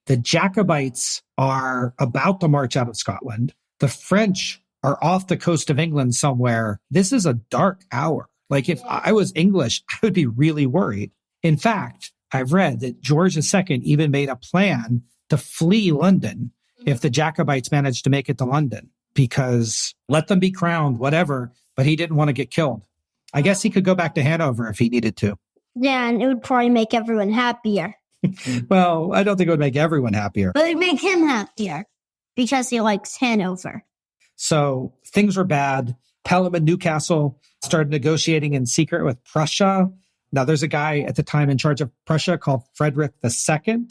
The Jacobites are about to march out of Scotland. The French are off the coast of England somewhere. This is a dark hour. Like, if I was English, I would be really worried. In fact, I've read that George II even made a plan to flee London if the Jacobites managed to make it to London, because let them be crowned, whatever, but he didn't want to get killed. I guess he could go back to Hanover if he needed to. Yeah, and it would probably make everyone happier. Well, I don't think it would make everyone happier. But it would make him happier because he likes Hanover. So things were bad. Pelham and Newcastle started negotiating in secret with Prussia. Now, there's a guy at the time in charge of Prussia called Frederick II.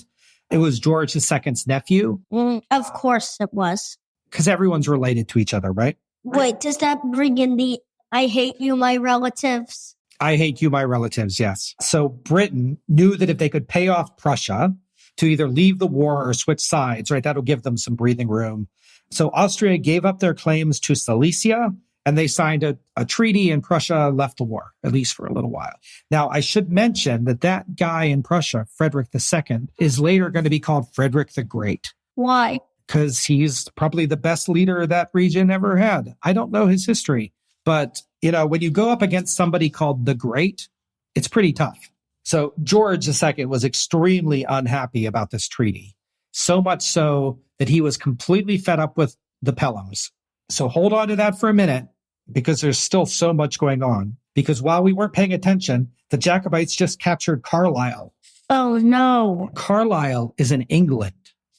It was George II's nephew. Of course it was. Because everyone's related to each other, right? Wait, does that bring in the I hate you, my relatives? I hate you, my relatives, yes. So Britain knew that if they could pay off Prussia to either leave the war or switch sides, right, that'll give them some breathing room. So Austria gave up their claims to Silesia, and they signed a treaty, and Prussia left the war, at least for a little while. Now, I should mention that guy in Prussia, Frederick II, is later going to be called Frederick the Great. Why? Because he's probably the best leader that region ever had. I don't know his history. But, when you go up against somebody called the Great, it's pretty tough. So George II was extremely unhappy about this treaty, so much so that he was completely fed up with the Pelhams. So hold on to that for a minute, because there's still so much going on. Because while we weren't paying attention, the Jacobites just captured Carlisle. Oh, no. Carlisle is in England.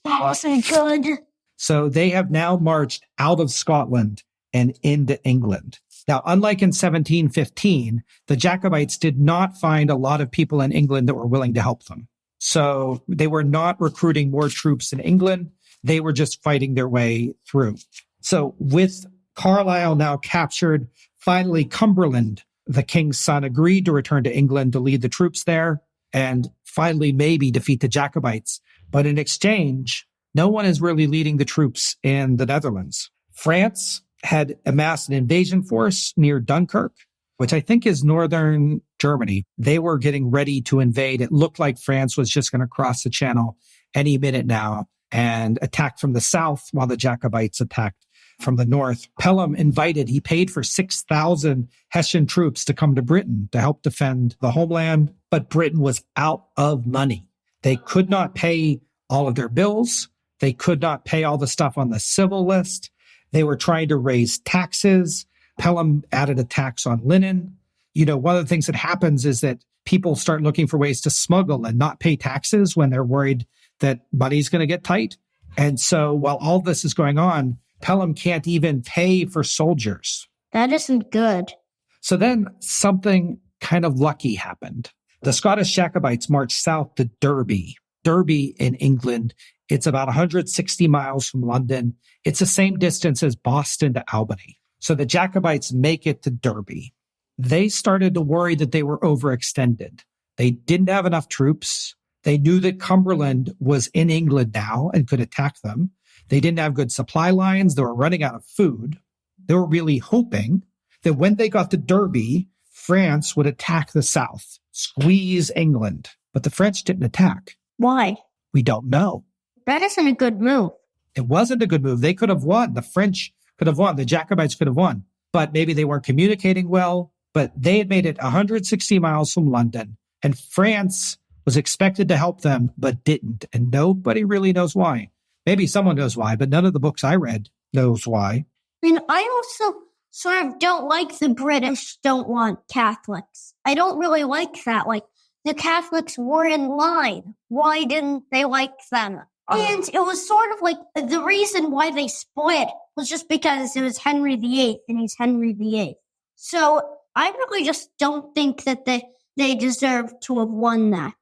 That wasn't good. So they have now marched out of Scotland and into England. Now, unlike in 1715, the Jacobites did not find a lot of people in England that were willing to help them. So they were not recruiting more troops in England. They were just fighting their way through. So with Carlisle now captured, finally Cumberland, the king's son, agreed to return to England to lead the troops there and finally maybe defeat the Jacobites. But in exchange, no one is really leading the troops in the Netherlands. France had amassed an invasion force near Dunkirk, which I think is northern Germany. They were getting ready to invade. It looked like France was just going to cross the channel any minute now and attack from the south while the Jacobites attacked from the north. Pelham he paid for 6,000 Hessian troops to come to Britain to help defend the homeland, but Britain was out of money. They could not pay all of their bills. They could not pay all the stuff on the civil list. They were trying to raise taxes. Pelham added a tax on linen. One of the things that happens is that people start looking for ways to smuggle and not pay taxes when they're worried that money's going to get tight. And so while all this is going on, Pelham can't even pay for soldiers. That isn't good. So then something kind of lucky happened. The Scottish Jacobites marched south to Derby. Derby in England. It's about 160 miles from London. It's the same distance as Boston to Albany. So the Jacobites make it to Derby. They started to worry that they were overextended. They didn't have enough troops. They knew that Cumberland was in England now and could attack them. They didn't have good supply lines. They were running out of food. They were really hoping that when they got to Derby, France would attack the south, squeeze England. But the French didn't attack. Why? We don't know. That isn't a good move. It wasn't a good move. They could have won. The French could have won. The Jacobites could have won. But maybe they weren't communicating well. But they had made it 160 miles from London. And France was expected to help them, but didn't. And nobody really knows why. Maybe someone knows why, but none of the books I read knows why. I also sort of don't like the British don't want Catholics. I don't really like that. Like, the Catholics were in line. Why didn't they like them? And it was sort of like the reason why they split was just because it was Henry VIII and he's Henry VIII. So I really just don't think that they deserve to have won that.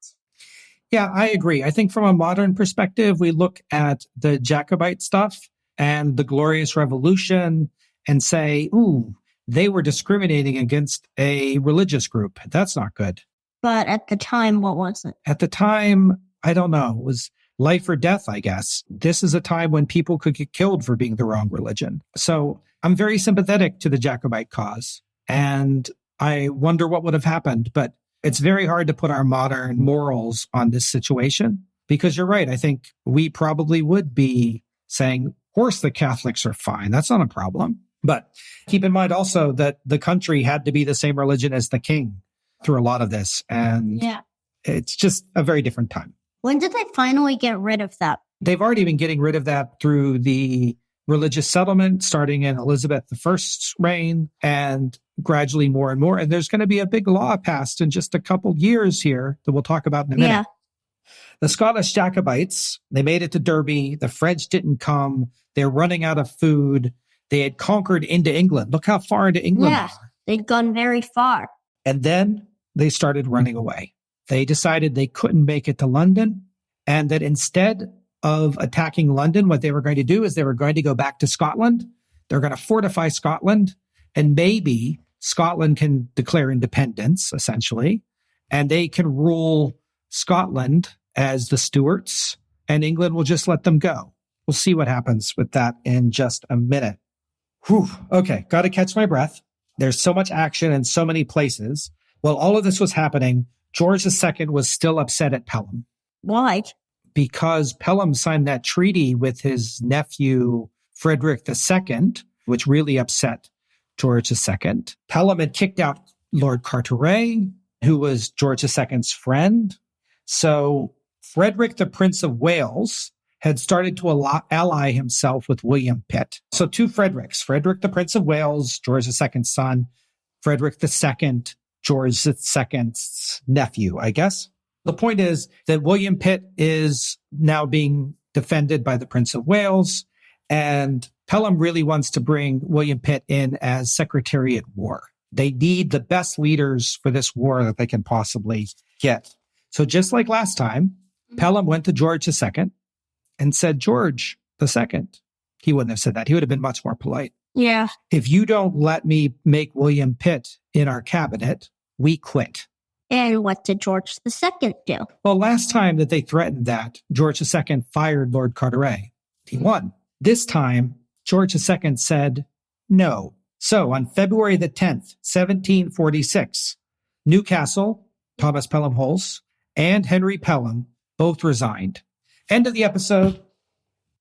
Yeah, I agree. I think from a modern perspective, we look at the Jacobite stuff and the Glorious Revolution and say, ooh, they were discriminating against a religious group. That's not good. But at the time, what was it? At the time, I don't know. It was life or death, I guess. This is a time when people could get killed for being the wrong religion. So I'm very sympathetic to the Jacobite cause. And I wonder what would have happened. But it's very hard to put our modern morals on this situation. Because you're right. I think we probably would be saying, of course, the Catholics are fine. That's not a problem. But keep in mind also that the country had to be the same religion as the king through a lot of this. And it's just a very different time. When did they finally get rid of that? They've already been getting rid of that through the religious settlement starting in Elizabeth I's reign and gradually more and more. And there's going to be a big law passed in just a couple years here that we'll talk about in a minute. Yeah. The Scottish Jacobites, they made it to Derby. The French didn't come. They're running out of food. They had conquered into England. Look how far into England. Yeah, they'd gone very far. And then they started running away. They decided they couldn't make it to London and that instead of attacking London, what they were going to do is they were going to go back to Scotland. They're going to fortify Scotland and maybe Scotland can declare independence, essentially, and they can rule Scotland as the Stuarts and England will just let them go. We'll see what happens with that in just a minute. Whew. Okay, got to catch my breath. There's so much action in so many places. While all of this was happening, George II was still upset at Pelham. Why? Because Pelham signed that treaty with his nephew, Frederick II, which really upset George II. Pelham had kicked out Lord Carteret, who was George II's friend. So Frederick, the Prince of Wales, had started to ally himself with William Pitt. So two Fredericks, Frederick, the Prince of Wales, George II's son, Frederick II, George II's nephew, I guess. The point is that William Pitt is now being defended by the Prince of Wales, and Pelham really wants to bring William Pitt in as Secretary at War. They need the best leaders for this war that they can possibly get. So just like last time, Pelham went to George II and said, George II. He wouldn't have said that. He would have been much more polite. Yeah. If you don't let me make William Pitt in our cabinet, we quit. And what did George II do? Well, last time that they threatened that, George II fired Lord Carteret. He won. This time, George II said no. So on February the 10th, 1746, Newcastle, Thomas Pelham Holles, and Henry Pelham both resigned. End of the episode.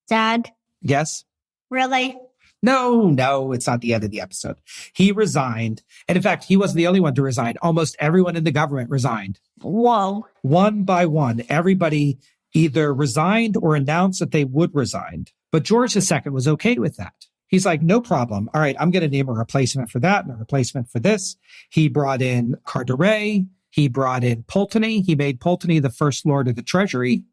Dad? Yes? Really? No, it's not the end of the episode. He resigned. And in fact, he wasn't the only one to resign. Almost everyone in the government resigned. Whoa. One by one, everybody either resigned or announced that they would resign. But George II was okay with that. He's like, no problem. All right, I'm going to name a replacement for that and a replacement for this. He brought in Carteret. He brought in Pulteney. He made Pulteney the first Lord of the Treasury,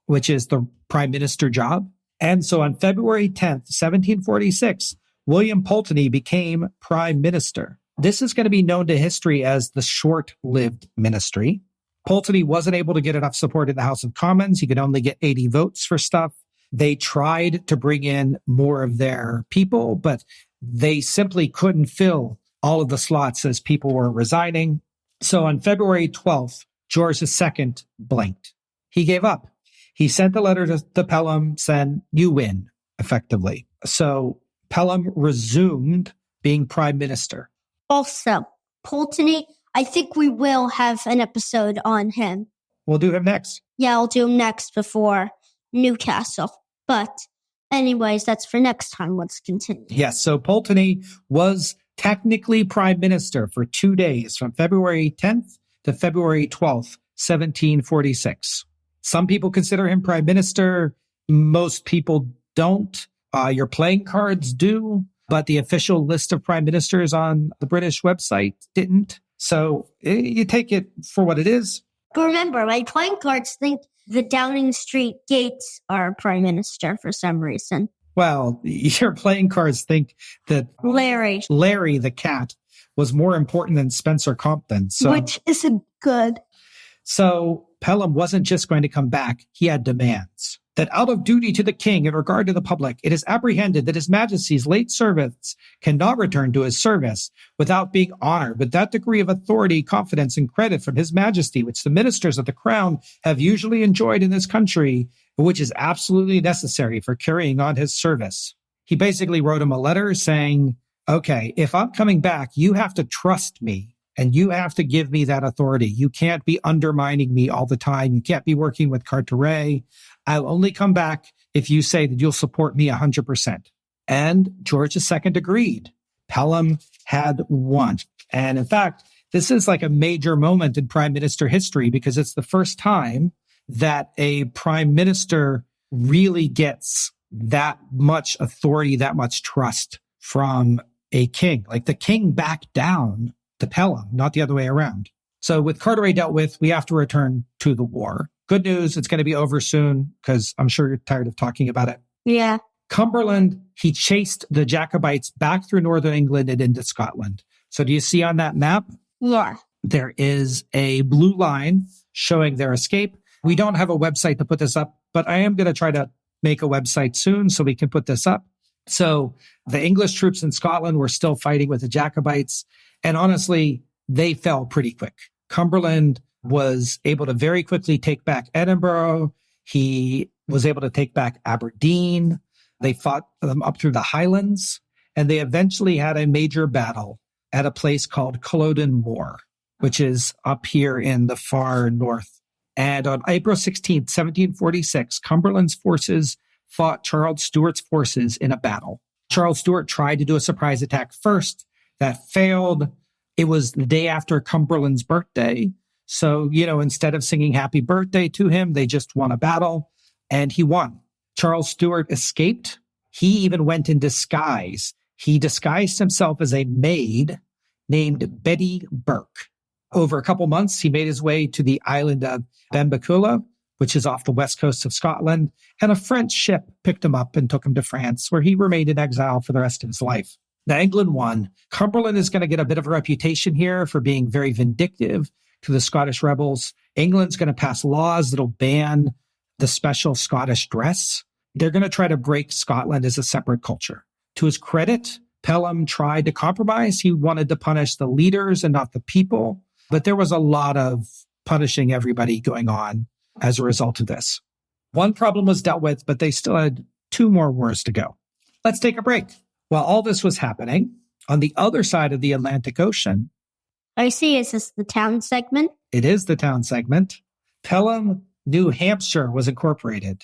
which is the prime minister job. And so on February 10th, 1746, William Pulteney became prime minister. This is going to be known to history as the short-lived ministry. Pulteney wasn't able to get enough support in the House of Commons. He could only get 80 votes for stuff. They tried to bring in more of their people, but they simply couldn't fill all of the slots as people were resigning. So on February 12th, George II blinked. He gave up. He sent a letter to Pelham saying, you win, effectively. So Pelham resumed being prime minister. Also, Pulteney, I think we will have an episode on him. We'll do him next. Yeah, I'll do him next before Newcastle. But anyways, that's for next time. Let's continue. Yes, so Pulteney was technically prime minister for 2 days from February 10th to February 12th, 1746. Some people consider him prime minister. Most people don't. Your playing cards do, but the official list of prime ministers on the British website didn't. So you take it for what it is. But remember, my playing cards think the Downing Street Gates are prime minister for some reason. Well, your playing cards think that Larry the cat was more important than Spencer Compton. So, which isn't good. So Pelham wasn't just going to come back. He had demands that out of duty to the king in regard to the public, it is apprehended that his majesty's late servants cannot return to his service without being honored with that degree of authority, confidence, and credit from his majesty, which the ministers of the crown have usually enjoyed in this country, but which is absolutely necessary for carrying on his service. He basically wrote him a letter saying, okay, if I'm coming back, you have to trust me. And you have to give me that authority. You can't be undermining me all the time. You can't be working with Carteret. I'll only come back if you say that you'll support me 100%. And George II agreed. Pelham had won. And in fact, this is like a major moment in prime minister history because it's the first time that a prime minister really gets that much authority, that much trust from a king. Like the king backed down to Pelham, not the other way around. So with Carteret dealt with, we have to return to the war. Good news, it's going to be over soon because I'm sure you're tired of talking about it. Yeah. Cumberland, he chased the Jacobites back through northern England and into Scotland. So do you see on that map? Yeah. There is a blue line showing their escape. We don't have a website to put this up, but I am going to try to make a website soon so we can put this up. So the English troops in Scotland were still fighting with the Jacobites. And honestly, they fell pretty quick. Cumberland was able to very quickly take back Edinburgh. He was able to take back Aberdeen. They fought them up through the Highlands, and they eventually had a major battle at a place called Culloden Moor, which is up here in the far north. And on April 16th, 1746, Cumberland's forces fought Charles Stuart's forces in a battle. Charles Stuart tried to do a surprise attack first. That failed. It was the day after Cumberland's birthday. So, instead of singing happy birthday to him, they just won a battle and he won. Charles Stuart escaped. He even went in disguise. He disguised himself as a maid named Betty Burke. Over a couple months, he made his way to the island of Benbecula, which is off the west coast of Scotland, and a French ship picked him up and took him to France, where he remained in exile for the rest of his life. Now, England won. Cumberland is going to get a bit of a reputation here for being very vindictive to the Scottish rebels. England's going to pass laws that'll ban the special Scottish dress. They're going to try to break Scotland as a separate culture. To his credit, Pelham tried to compromise. He wanted to punish the leaders and not the people. But there was a lot of punishing everybody going on as a result of this. One problem was dealt with, but they still had 2 more wars to go. Let's take a break. While all this was happening, on the other side of the Atlantic Ocean... I see. Is this the town segment? It is the town segment. Pelham, New Hampshire was incorporated.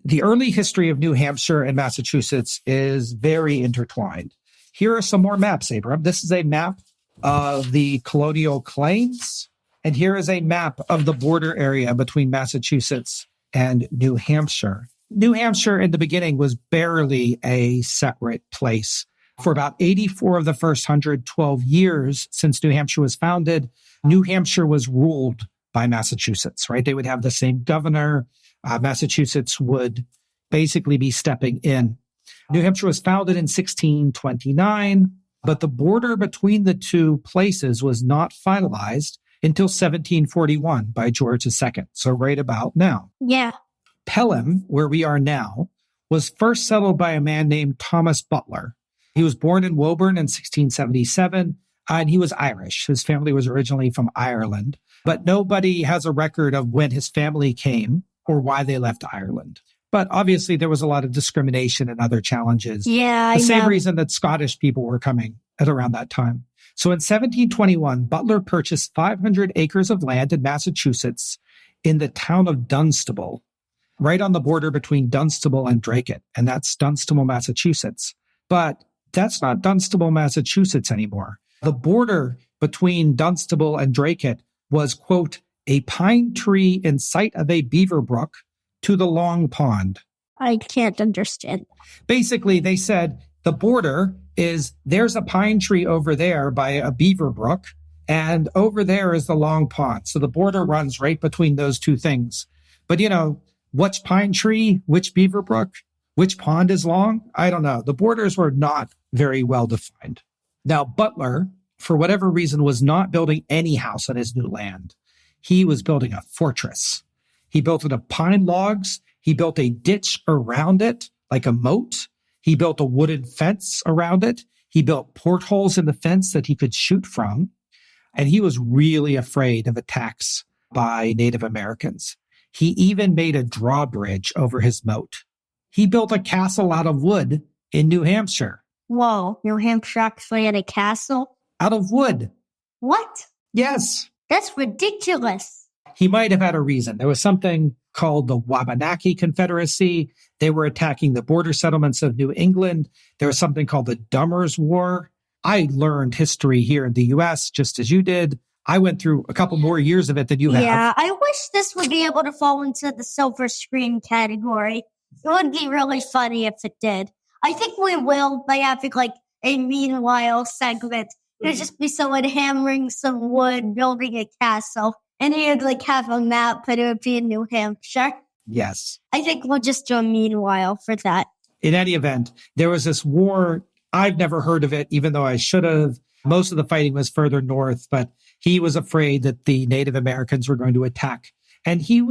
The early history of New Hampshire and Massachusetts is very intertwined. Here are some more maps, Abram. This is a map of the colonial claims, and here is a map of the border area between Massachusetts and New Hampshire. New Hampshire in the beginning was barely a separate place. For about 84 of the first 112 years since New Hampshire was founded, New Hampshire was ruled by Massachusetts, right? They would have the same governor. Massachusetts would basically be stepping in. New Hampshire was founded in 1629, but the border between the two places was not finalized until 1741 by George II, so right about now. Yeah. Pelham, where we are now, was first settled by a man named Thomas Butler. He was born in Woburn in 1677, and he was Irish. His family was originally from Ireland, but nobody has a record of when his family came or why they left Ireland. But obviously there was a lot of discrimination and other challenges. Yeah, The same reason that Scottish people were coming at around that time. So in 1721, Butler purchased 500 acres of land in Massachusetts in the town of Dunstable, right on the border between Dunstable and Dracut, and that's Dunstable, Massachusetts. But that's not Dunstable, Massachusetts anymore. The border between Dunstable and Dracut was, quote, a pine tree in sight of a beaver brook to the Long Pond. I can't understand. Basically, they said the border is there's a pine tree over there by a beaver brook, and over there is the Long Pond. So the border runs right between those two things. But, which pine tree, which beaver brook, which pond is long? I don't know. The borders were not very well defined. Now, Butler, for whatever reason, was not building any house on his new land. he was building a fortress. He built it of pine logs. He built a ditch around it, like a moat. He built a wooden fence around it. He built portholes in the fence that he could shoot from. And he was really afraid of attacks by Native Americans. He even made a drawbridge over his moat. He built a castle out of wood in New Hampshire. Whoa, New Hampshire actually had a castle? Out of wood. What? Yes. That's ridiculous. He might have had a reason. There was something called the Wabanaki Confederacy. They were attacking the border settlements of New England. There was something called the Dummers War. I learned history here in the U.S. just as you did. I went through a couple more years of it than you have. Yeah, I wish this would be able to fall into the silver screen category. It would be really funny if it did. I think we will by having like a meanwhile segment. It would just be someone hammering some wood, building a castle, and he'd like have a map, but it would be in New Hampshire. Yes. I think we'll just do a meanwhile for that. In any event, there was this war. I've never heard of it, even though I should have. Most of the fighting was further north, but he was afraid that the Native Americans were going to attack. And he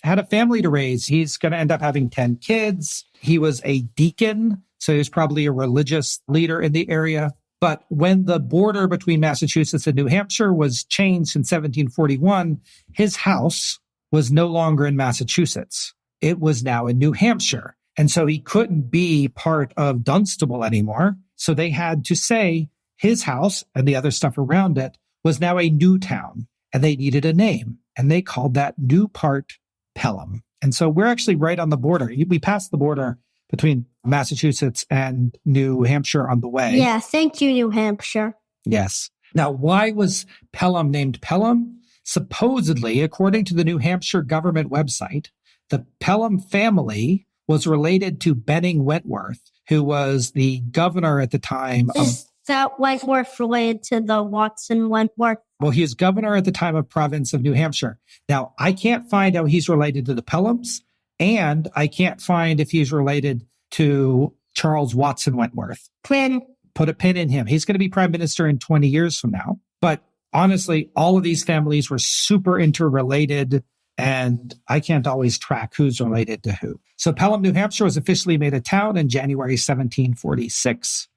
had a family to raise. He's going to end up having 10 kids. He was a deacon, so he was probably a religious leader in the area. But when the border between Massachusetts and New Hampshire was changed in 1741, his house was no longer in Massachusetts. It was now in New Hampshire. And so he couldn't be part of Dunstable anymore. So they had to say his house and the other stuff around it was now a new town, and they needed a name. And they called that new part Pelham. And so we're actually right on the border. We passed the border between Massachusetts and New Hampshire on the way. Yeah, thank you, New Hampshire. Yes. Now, why was Pelham named Pelham? Supposedly, according to the New Hampshire government website, the Pelham family was related to Benning Wentworth, who was the governor at the time of... Is that Wentworth related to the Watson Wentworth? Well, he was governor at the time of province of New Hampshire. Now, I can't find how he's related to the Pelhams, and I can't find if he's related to Charles Watson Wentworth. Pin. Put a pin in him. He's going to be prime minister in 20 years from now. But honestly, all of these families were super interrelated, and I can't always track who's related to who. So Pelham, New Hampshire was officially made a town in January 1746.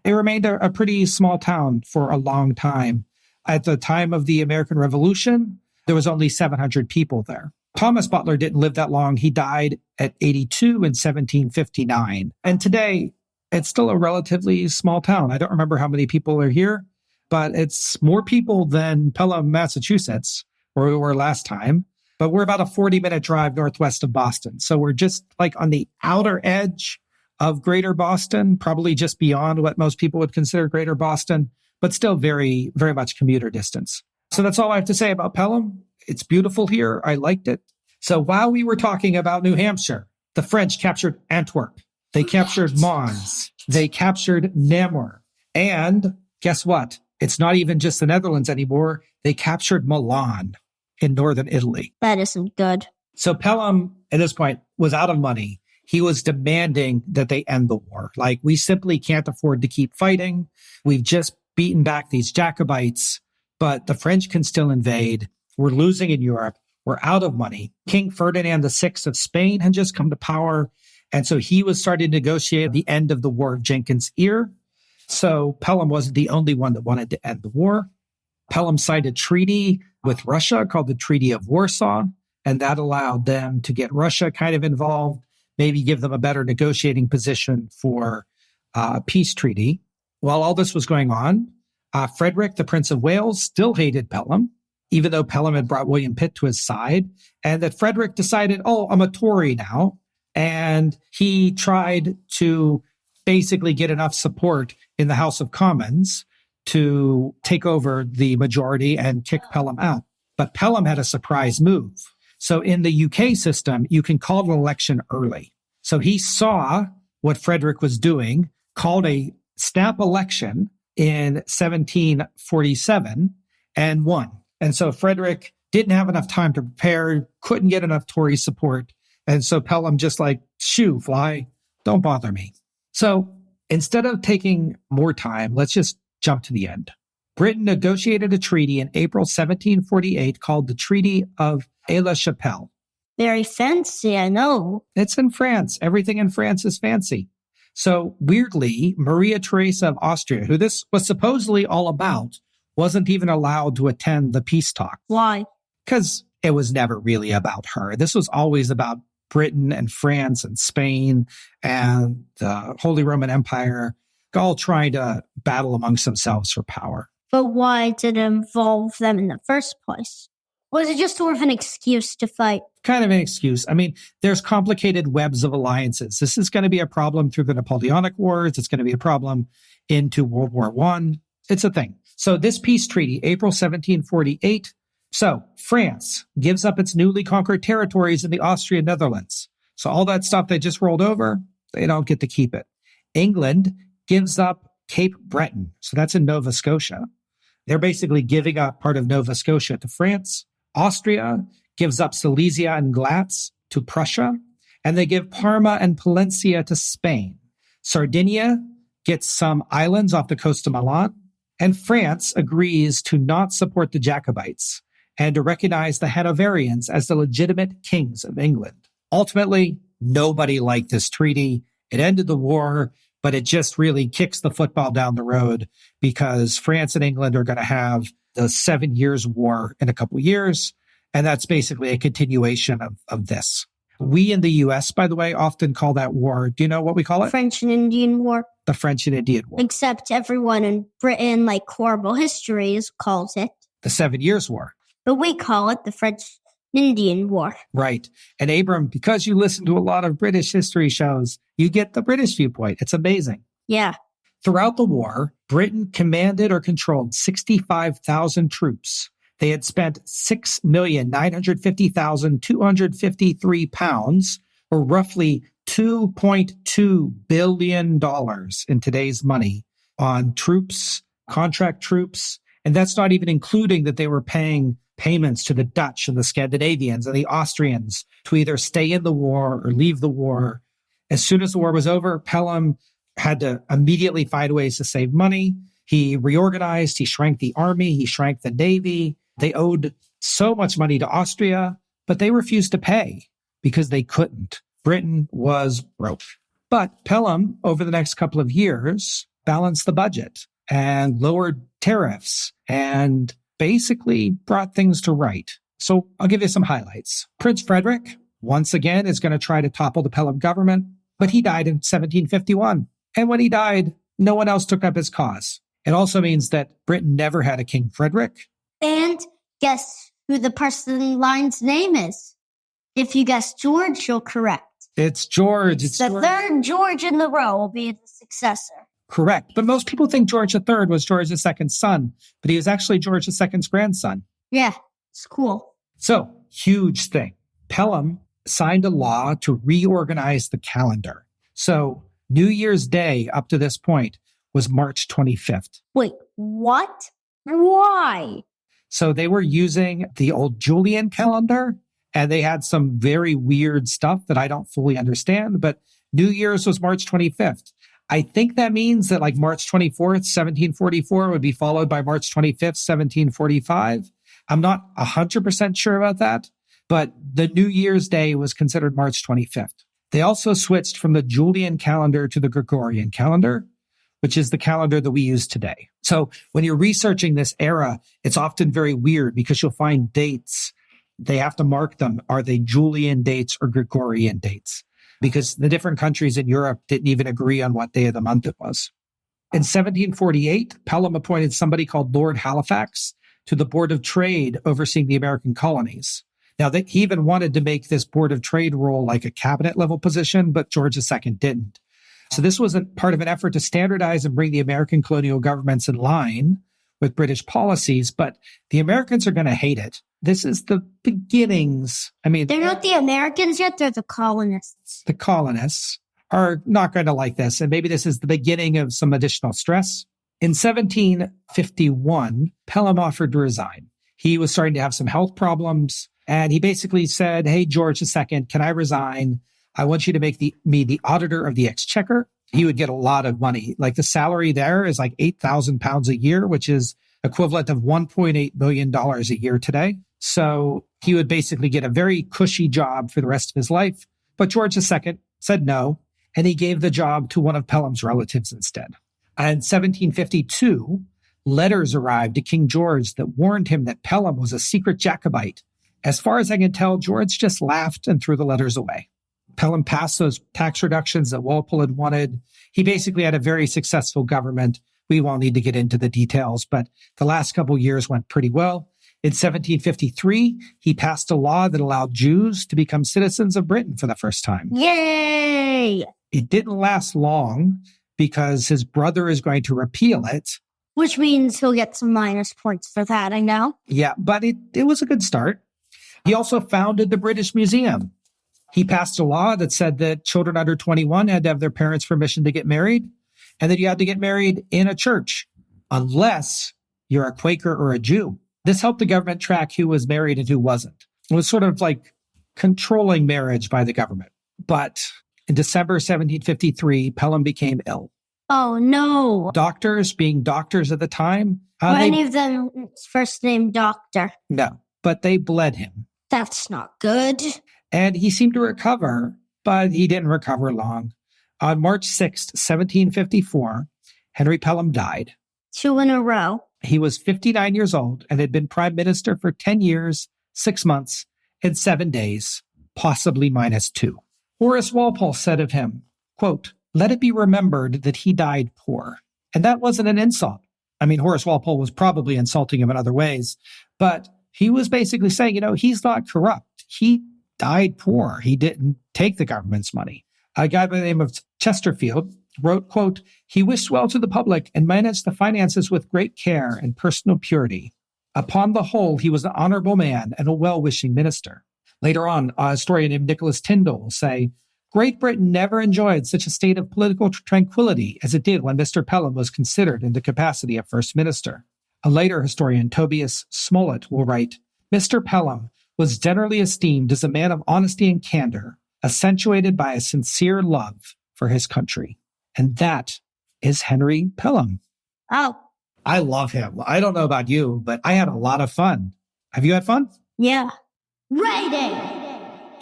It remained a pretty small town for a long time. At the time of the American Revolution, there was only 700 people there. Thomas Butler didn't live that long. He died at 82 in 1759. And today, it's still a relatively small town. I don't remember how many people are here, but it's more people than Pelham, Massachusetts, where we were last time. But we're about a 40-minute drive northwest of Boston. So we're just like on the outer edge of Greater Boston, probably just beyond what most people would consider Greater Boston, but still very, very much commuter distance. So that's all I have to say about Pelham. It's beautiful here. I liked it. So while we were talking about New Hampshire, the French captured Antwerp. They captured Mons. They captured Namur. And guess what? It's not even just the Netherlands anymore. They captured Milan in northern Italy. That isn't good. So Pelham, at this point, was out of money. He was demanding that they end the war. Like, we simply can't afford to keep fighting. We've just beaten back these Jacobites, but the French can still invade. We're losing in Europe. We're out of money. King Ferdinand VI of Spain had just come to power. And so he was starting to negotiate the end of the War of Jenkins' Ear. So Pelham wasn't the only one that wanted to end the war. Pelham signed a treaty with Russia called the Treaty of Warsaw, and that allowed them to get Russia kind of involved, maybe give them a better negotiating position for a peace treaty. While all this was going on, Frederick, the Prince of Wales, still hated Pelham, even though Pelham had brought William Pitt to his side, and that Frederick decided, I'm a Tory now. And he tried to basically get enough support in the House of Commons to take over the majority and kick Pelham out. But Pelham had a surprise move. So in the UK system, you can call an election early. So he saw what Frederick was doing, called a snap election in 1747 and won. And so Frederick didn't have enough time to prepare, couldn't get enough Tory support. And so Pelham just like, shoo, fly, don't bother me. So instead of taking more time, let's just jump to the end. Britain negotiated a treaty in April 1748 called the Treaty of Aix-la-Chapelle. Very fancy, I know. It's in France. Everything in France is fancy. So weirdly, Maria Theresa of Austria, who this was supposedly all about, wasn't even allowed to attend the peace talk. Why? Because it was never really about her. This was always about Britain and France and Spain and the Holy Roman Empire, all trying to battle amongst themselves for power. But why did it involve them in the first place? Was it just sort of an excuse to fight? Kind of an excuse. I mean, there's complicated webs of alliances. This is going to be a problem through the Napoleonic Wars. It's going to be a problem into World War I. It's a thing. So this peace treaty, April 1748. So France gives up its newly conquered territories in the Austrian Netherlands. So all that stuff they just rolled over, they don't get to keep it. England gives up Cape Breton. So that's in Nova Scotia. They're basically giving up part of Nova Scotia to France. Austria gives up Silesia and Glatz to Prussia, and they give Parma and Palencia to Spain. Sardinia gets some islands off the coast of Milan, and France agrees to not support the Jacobites and to recognize the Hanoverians as the legitimate kings of England. Ultimately, nobody liked this treaty. It ended the war, but it just really kicks the football down the road because France and England are going to have the 7 Years' War in a couple years. And that's basically a continuation of this. We in the U.S., by the way, often call that war, do you know what we call it? French and Indian War. The French and Indian War. Except everyone in Britain, like horrible histories, calls it The 7 Years' War. But we call it the French and Indian War. Right. And Abram, because you listen to a lot of British history shows, you get the British viewpoint. It's amazing. Yeah. Throughout the war, Britain commanded or controlled 65,000 troops. They had spent £6,950,253, or roughly $2.2 billion in today's money on troops, contract troops. And that's not even including that they were paying payments to the Dutch and the Scandinavians and the Austrians to either stay in the war or leave the war. As soon as the war was over, Pelham had to immediately find ways to save money. He reorganized, he shrank the army, he shrank the navy. They owed so much money to Austria, but they refused to pay because they couldn't. Britain was broke. But Pelham, over the next couple of years, balanced the budget and lowered tariffs and basically brought things to right. So I'll give you some highlights. Prince Frederick, once again, is going to try to topple the Pelham government, but he died in 1751. And when he died, no one else took up his cause. It also means that Britain never had a King Frederick. And guess who the person in line's name is? If you guess George, you're correct. It's George. It's the George. Third George in the row will be the successor. Correct. But most people think George III was George II's son, but he was actually George II's grandson. Yeah, it's cool. So, huge thing. Pelham signed a law to reorganize the calendar. So, New Year's Day up to this point was March 25th. Wait, what? Why? So they were using the old Julian calendar, and they had some very weird stuff that I don't fully understand, but New Year's was March 25th. I think that means that like March 24th, 1744 would be followed by March 25th, 1745. I'm not 100% sure about that, but the New Year's Day was considered March 25th. They also switched from the Julian calendar to the Gregorian calendar, which is the calendar that we use today. So when you're researching this era, it's often very weird because you'll find dates. They have to mark them. Are they Julian dates or Gregorian dates? Because the different countries in Europe didn't even agree on what day of the month it was. In 1748, Pelham appointed somebody called Lord Halifax to the Board of Trade overseeing the American colonies. Now, he even wanted to make this Board of Trade role like a cabinet level position, but George II didn't. So this was part of an effort to standardize and bring the American colonial governments in line with British policies, but the Americans are going to hate it. This is the beginnings. I mean, they're not the Americans yet, they're the colonists. The colonists are not going to like this, and maybe this is the beginning of some additional stress. In 1751, Pelham offered to resign. He was starting to have some health problems, and he basically said, hey, George II, can I resign? I want you to make me the auditor of the exchequer. He would get a lot of money. Like the salary there is like £8,000 a year, which is equivalent of $1.8 million a year today. So he would basically get a very cushy job for the rest of his life. But George II said no, and he gave the job to one of Pelham's relatives instead. In 1752, letters arrived to King George that warned him that Pelham was a secret Jacobite. As far as I can tell, George just laughed and threw the letters away. Pelham passed those tax reductions that Walpole had wanted. He basically had a very successful government. We won't need to get into the details, but the last couple of years went pretty well. In 1753, he passed a law that allowed Jews to become citizens of Britain for the first time. Yay! It didn't last long because his brother is going to repeal it. Which means he'll get some minus points for that, I know. Yeah, but it was a good start. He also founded the British Museum. He passed a law that said that children under 21 had to have their parents' permission to get married, and that you had to get married in a church, unless you're a Quaker or a Jew. This helped the government track who was married and who wasn't. It was sort of like controlling marriage by the government. But in December 1753, Pelham became ill. Oh, no. Doctors, being doctors at the time... Were any of them first name Doctor? No, but they bled him. That's not good. And he seemed to recover, but he didn't recover long. On March 6th, 1754, Henry Pelham died. 2 in a row. He was 59 years old and had been prime minister for 10 years, 6 months, and 7 days, possibly -2. Horace Walpole said of him, quote, "Let it be remembered that he died poor." And that wasn't an insult. I mean, Horace Walpole was probably insulting him in other ways, but he was basically saying, he's not corrupt. He died poor. He didn't take the government's money. A guy by the name of Chesterfield wrote, quote, "He wished well to the public and managed the finances with great care and personal purity. Upon the whole, he was an honorable man and a well-wishing minister." Later on, a historian named Nicholas Tyndall will say, "Great Britain never enjoyed such a state of political tranquility as it did when Mr. Pelham was considered in the capacity of First Minister." A later historian, Tobias Smollett, will write, "Mr. Pelham was generally esteemed as a man of honesty and candor, accentuated by a sincere love for his country." And that is Henry Pelham. Oh. I love him. I don't know about you, but I had a lot of fun. Have you had fun? Yeah. Rating!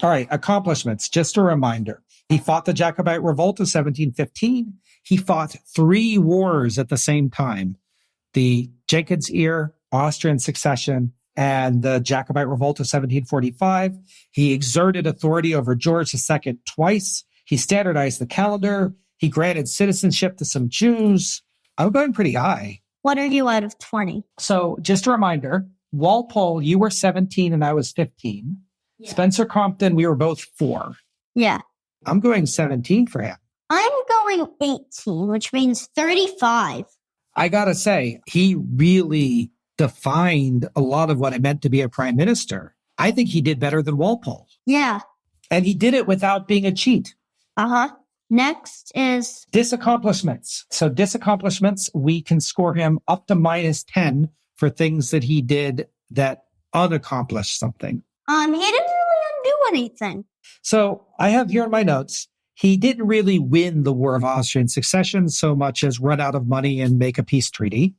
All right, accomplishments. Just a reminder. He fought the Jacobite Revolt of 1715. He fought 3 wars at the same time. The Jenkins Ear, Austrian Succession, and the Jacobite Revolt of 1745. He exerted authority over George II twice. He standardized the calendar. He granted citizenship to some Jews. I'm going pretty high. What are you out of 20? So just a reminder, Walpole, you were 17 and I was 15. Yeah. Spencer Compton, we were both 4. Yeah. I'm going 17 for him. I'm going 18, which means 35. I gotta say, he really defined a lot of what it meant to be a prime minister. I think he did better than Walpole. Yeah. And he did it without being a cheat. Uh-huh. Next is... disaccomplishments. So disaccomplishments, we can score him up to -10 for things that he did that unaccomplished something. He didn't really undo anything. So I have here in my notes, he didn't really win the War of Austrian Succession so much as run out of money and make a peace treaty.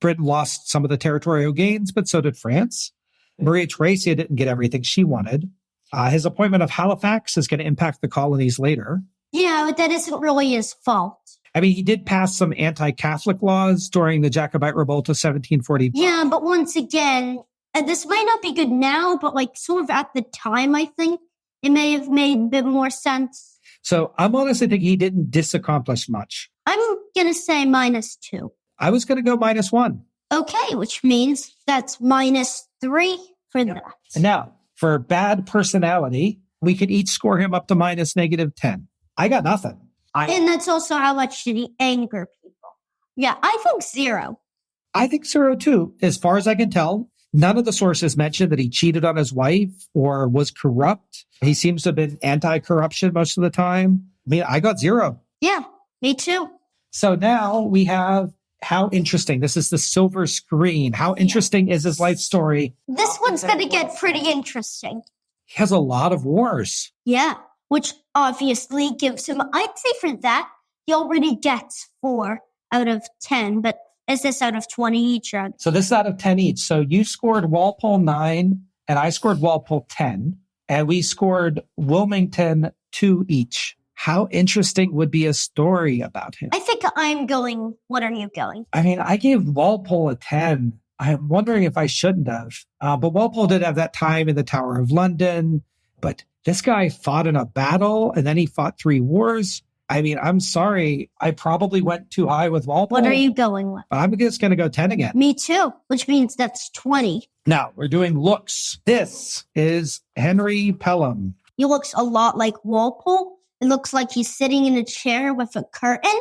Britain lost some of the territorial gains, but so did France. Maria Theresia didn't get everything she wanted. His appointment of Halifax is going to impact the colonies later. Yeah, but that isn't really his fault. I mean, he did pass some anti-Catholic laws during the Jacobite Revolt of 1740. Yeah, but once again, this might not be good now, but sort of at the time, I think it may have made a bit more sense. So I'm honestly thinking he didn't disaccomplish much. I'm going to say -2. I was going to go -1. Okay, which means that's -3 for that. And now, for bad personality, we could each score him up to -10. I got nothing. And that's also how much did he anger people. Yeah, I think 0. I think 0 too. As far as I can tell, none of the sources mentioned that he cheated on his wife or was corrupt. He seems to have been anti-corruption most of the time. I mean, I got 0. Yeah, me too. So now we have how interesting. This is the silver screen. How interesting is his life story? This one's going to get pretty interesting. He has a lot of wars. Yeah, which obviously gives him, I'd say for that, he already gets 4 out of 10, but is this out of 20 each? So this is out of 10 each. So you scored Walpole 9 and I scored Walpole 10 and we scored Wilmington 2 each. How interesting would be a story about him? I think I'm going, what are you going? I mean, I gave Walpole a 10. I'm wondering if I shouldn't have. But Walpole did have that time in the Tower of London. But this guy fought in a battle and then he fought 3 wars. I mean, I'm sorry. I probably went too high with Walpole. What are you going with? I'm just going to go 10 again. Me too, which means that's 20. Now, we're doing looks. This is Henry Pelham. He looks a lot like Walpole. It looks like he's sitting in a chair with a curtain.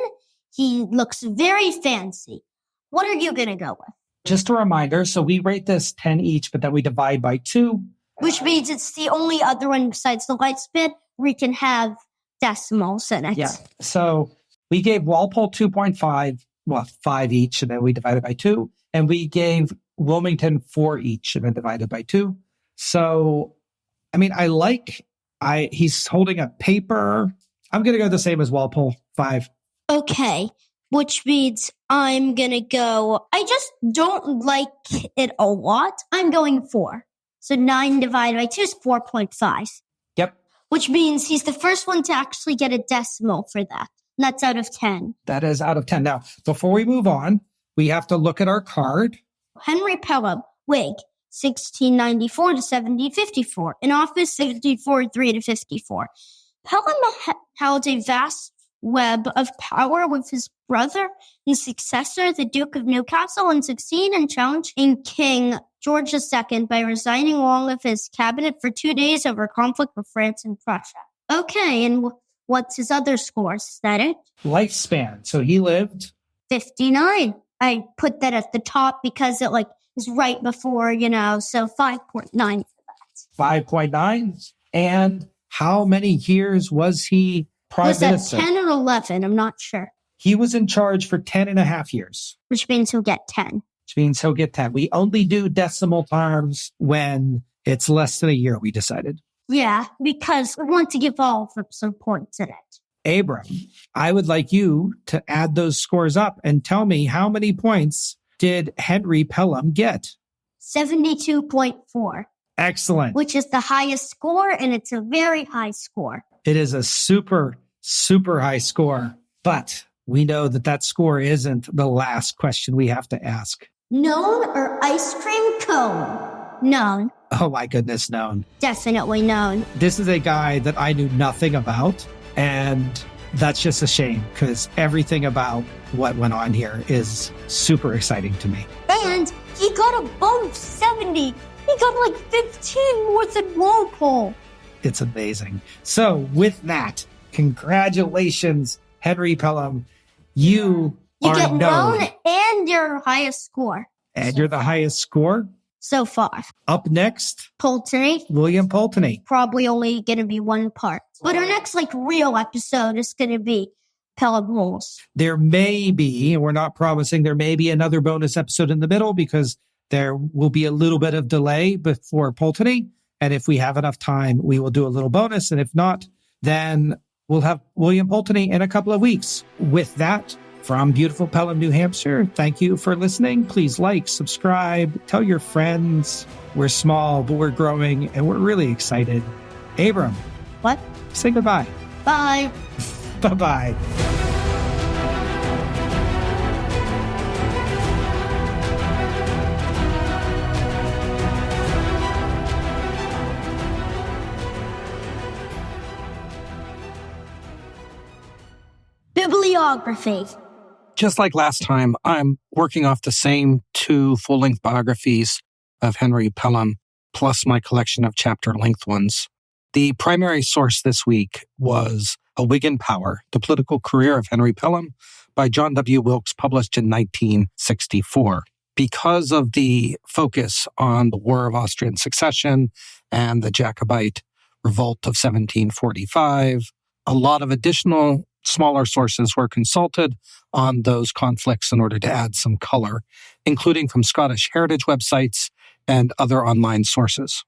He looks very fancy. What are you going to go with? Just a reminder, so we rate this 10 each, but then we divide by 2. Which means it's the only other one besides the light spin where we can have decimals in it. Yeah. So we gave Walpole 2.5, 5 each, and then we divided by 2. And we gave Wilmington 4 each, and then divided by 2. So, I mean, he's holding a paper. I'm going to go the same as Walpole, 5. Okay. Which means I'm going to go, I just don't like it a lot. I'm going 4. So 9 divided by 2 is 4.5. Yep. Which means he's the first one to actually get a decimal for that. And that's out of 10. That is out of 10. Now, before we move on, we have to look at our card. Henry Pelham, wig, 1694 to 1754. In office, 54-3 to 54. Pelham held a vast web of power with his brother and successor, the Duke of Newcastle, and succeeded in challenging King George II by resigning along with his cabinet for 2 days over conflict with France and Prussia. Okay, and what's his other scores? Is that it? Lifespan. So he lived 59. I put that at the top because it is right before, so 5.9 for that. 5.9. And how many years was he prime minister? Was that 10 or 11? I'm not sure. He was in charge for 10 and a half years. Which means he'll get 10. Which means he'll get 10. We only do decimal terms when it's less than a year, we decided. Yeah, because we want to give all of some points in it. Abram, I would like you to add those scores up and tell me how many points did Henry Pelham get? 72.4. Excellent. Which is the highest score, and it's a very high score. It is a super, super high score. But we know that score isn't the last question we have to ask. Known or ice cream cone? Known. Oh my goodness, known. Definitely known. This is a guy that I knew nothing about. And that's just a shame because everything about what went on here is super exciting to me. And he got above 70. He got 15 more than Walpole. It's amazing. So with that, congratulations, Henry Pelham. You are get known and your highest score. And you're the highest score? So far. Up next, Pulteney. William Pulteney. Probably only going to be one part. But our next real episode is going to be Pelham rules. There may be, and we're not promising, there may be another bonus episode in the middle because there will be a little bit of delay before Pulteney. And if we have enough time, we will do a little bonus. And if not, then we'll have William Pulteney in a couple of weeks. With that, from beautiful Pelham, New Hampshire, thank you for listening. Please like, subscribe, tell your friends. We're small, but we're growing, and we're really excited. Abram. What? Say goodbye. Bye. Bye-bye. Bibliography. Just like last time, I'm working off the same 2 full-length biographies of Henry Pelham, plus my collection of chapter-length ones. The primary source this week was A Whig in Power, The Political Career of Henry Pelham by John W. Wilkes, published in 1964. Because of the focus on the War of Austrian Succession and the Jacobite Revolt of 1745, a lot of additional smaller sources were consulted on those conflicts in order to add some color, including from Scottish heritage websites and other online sources.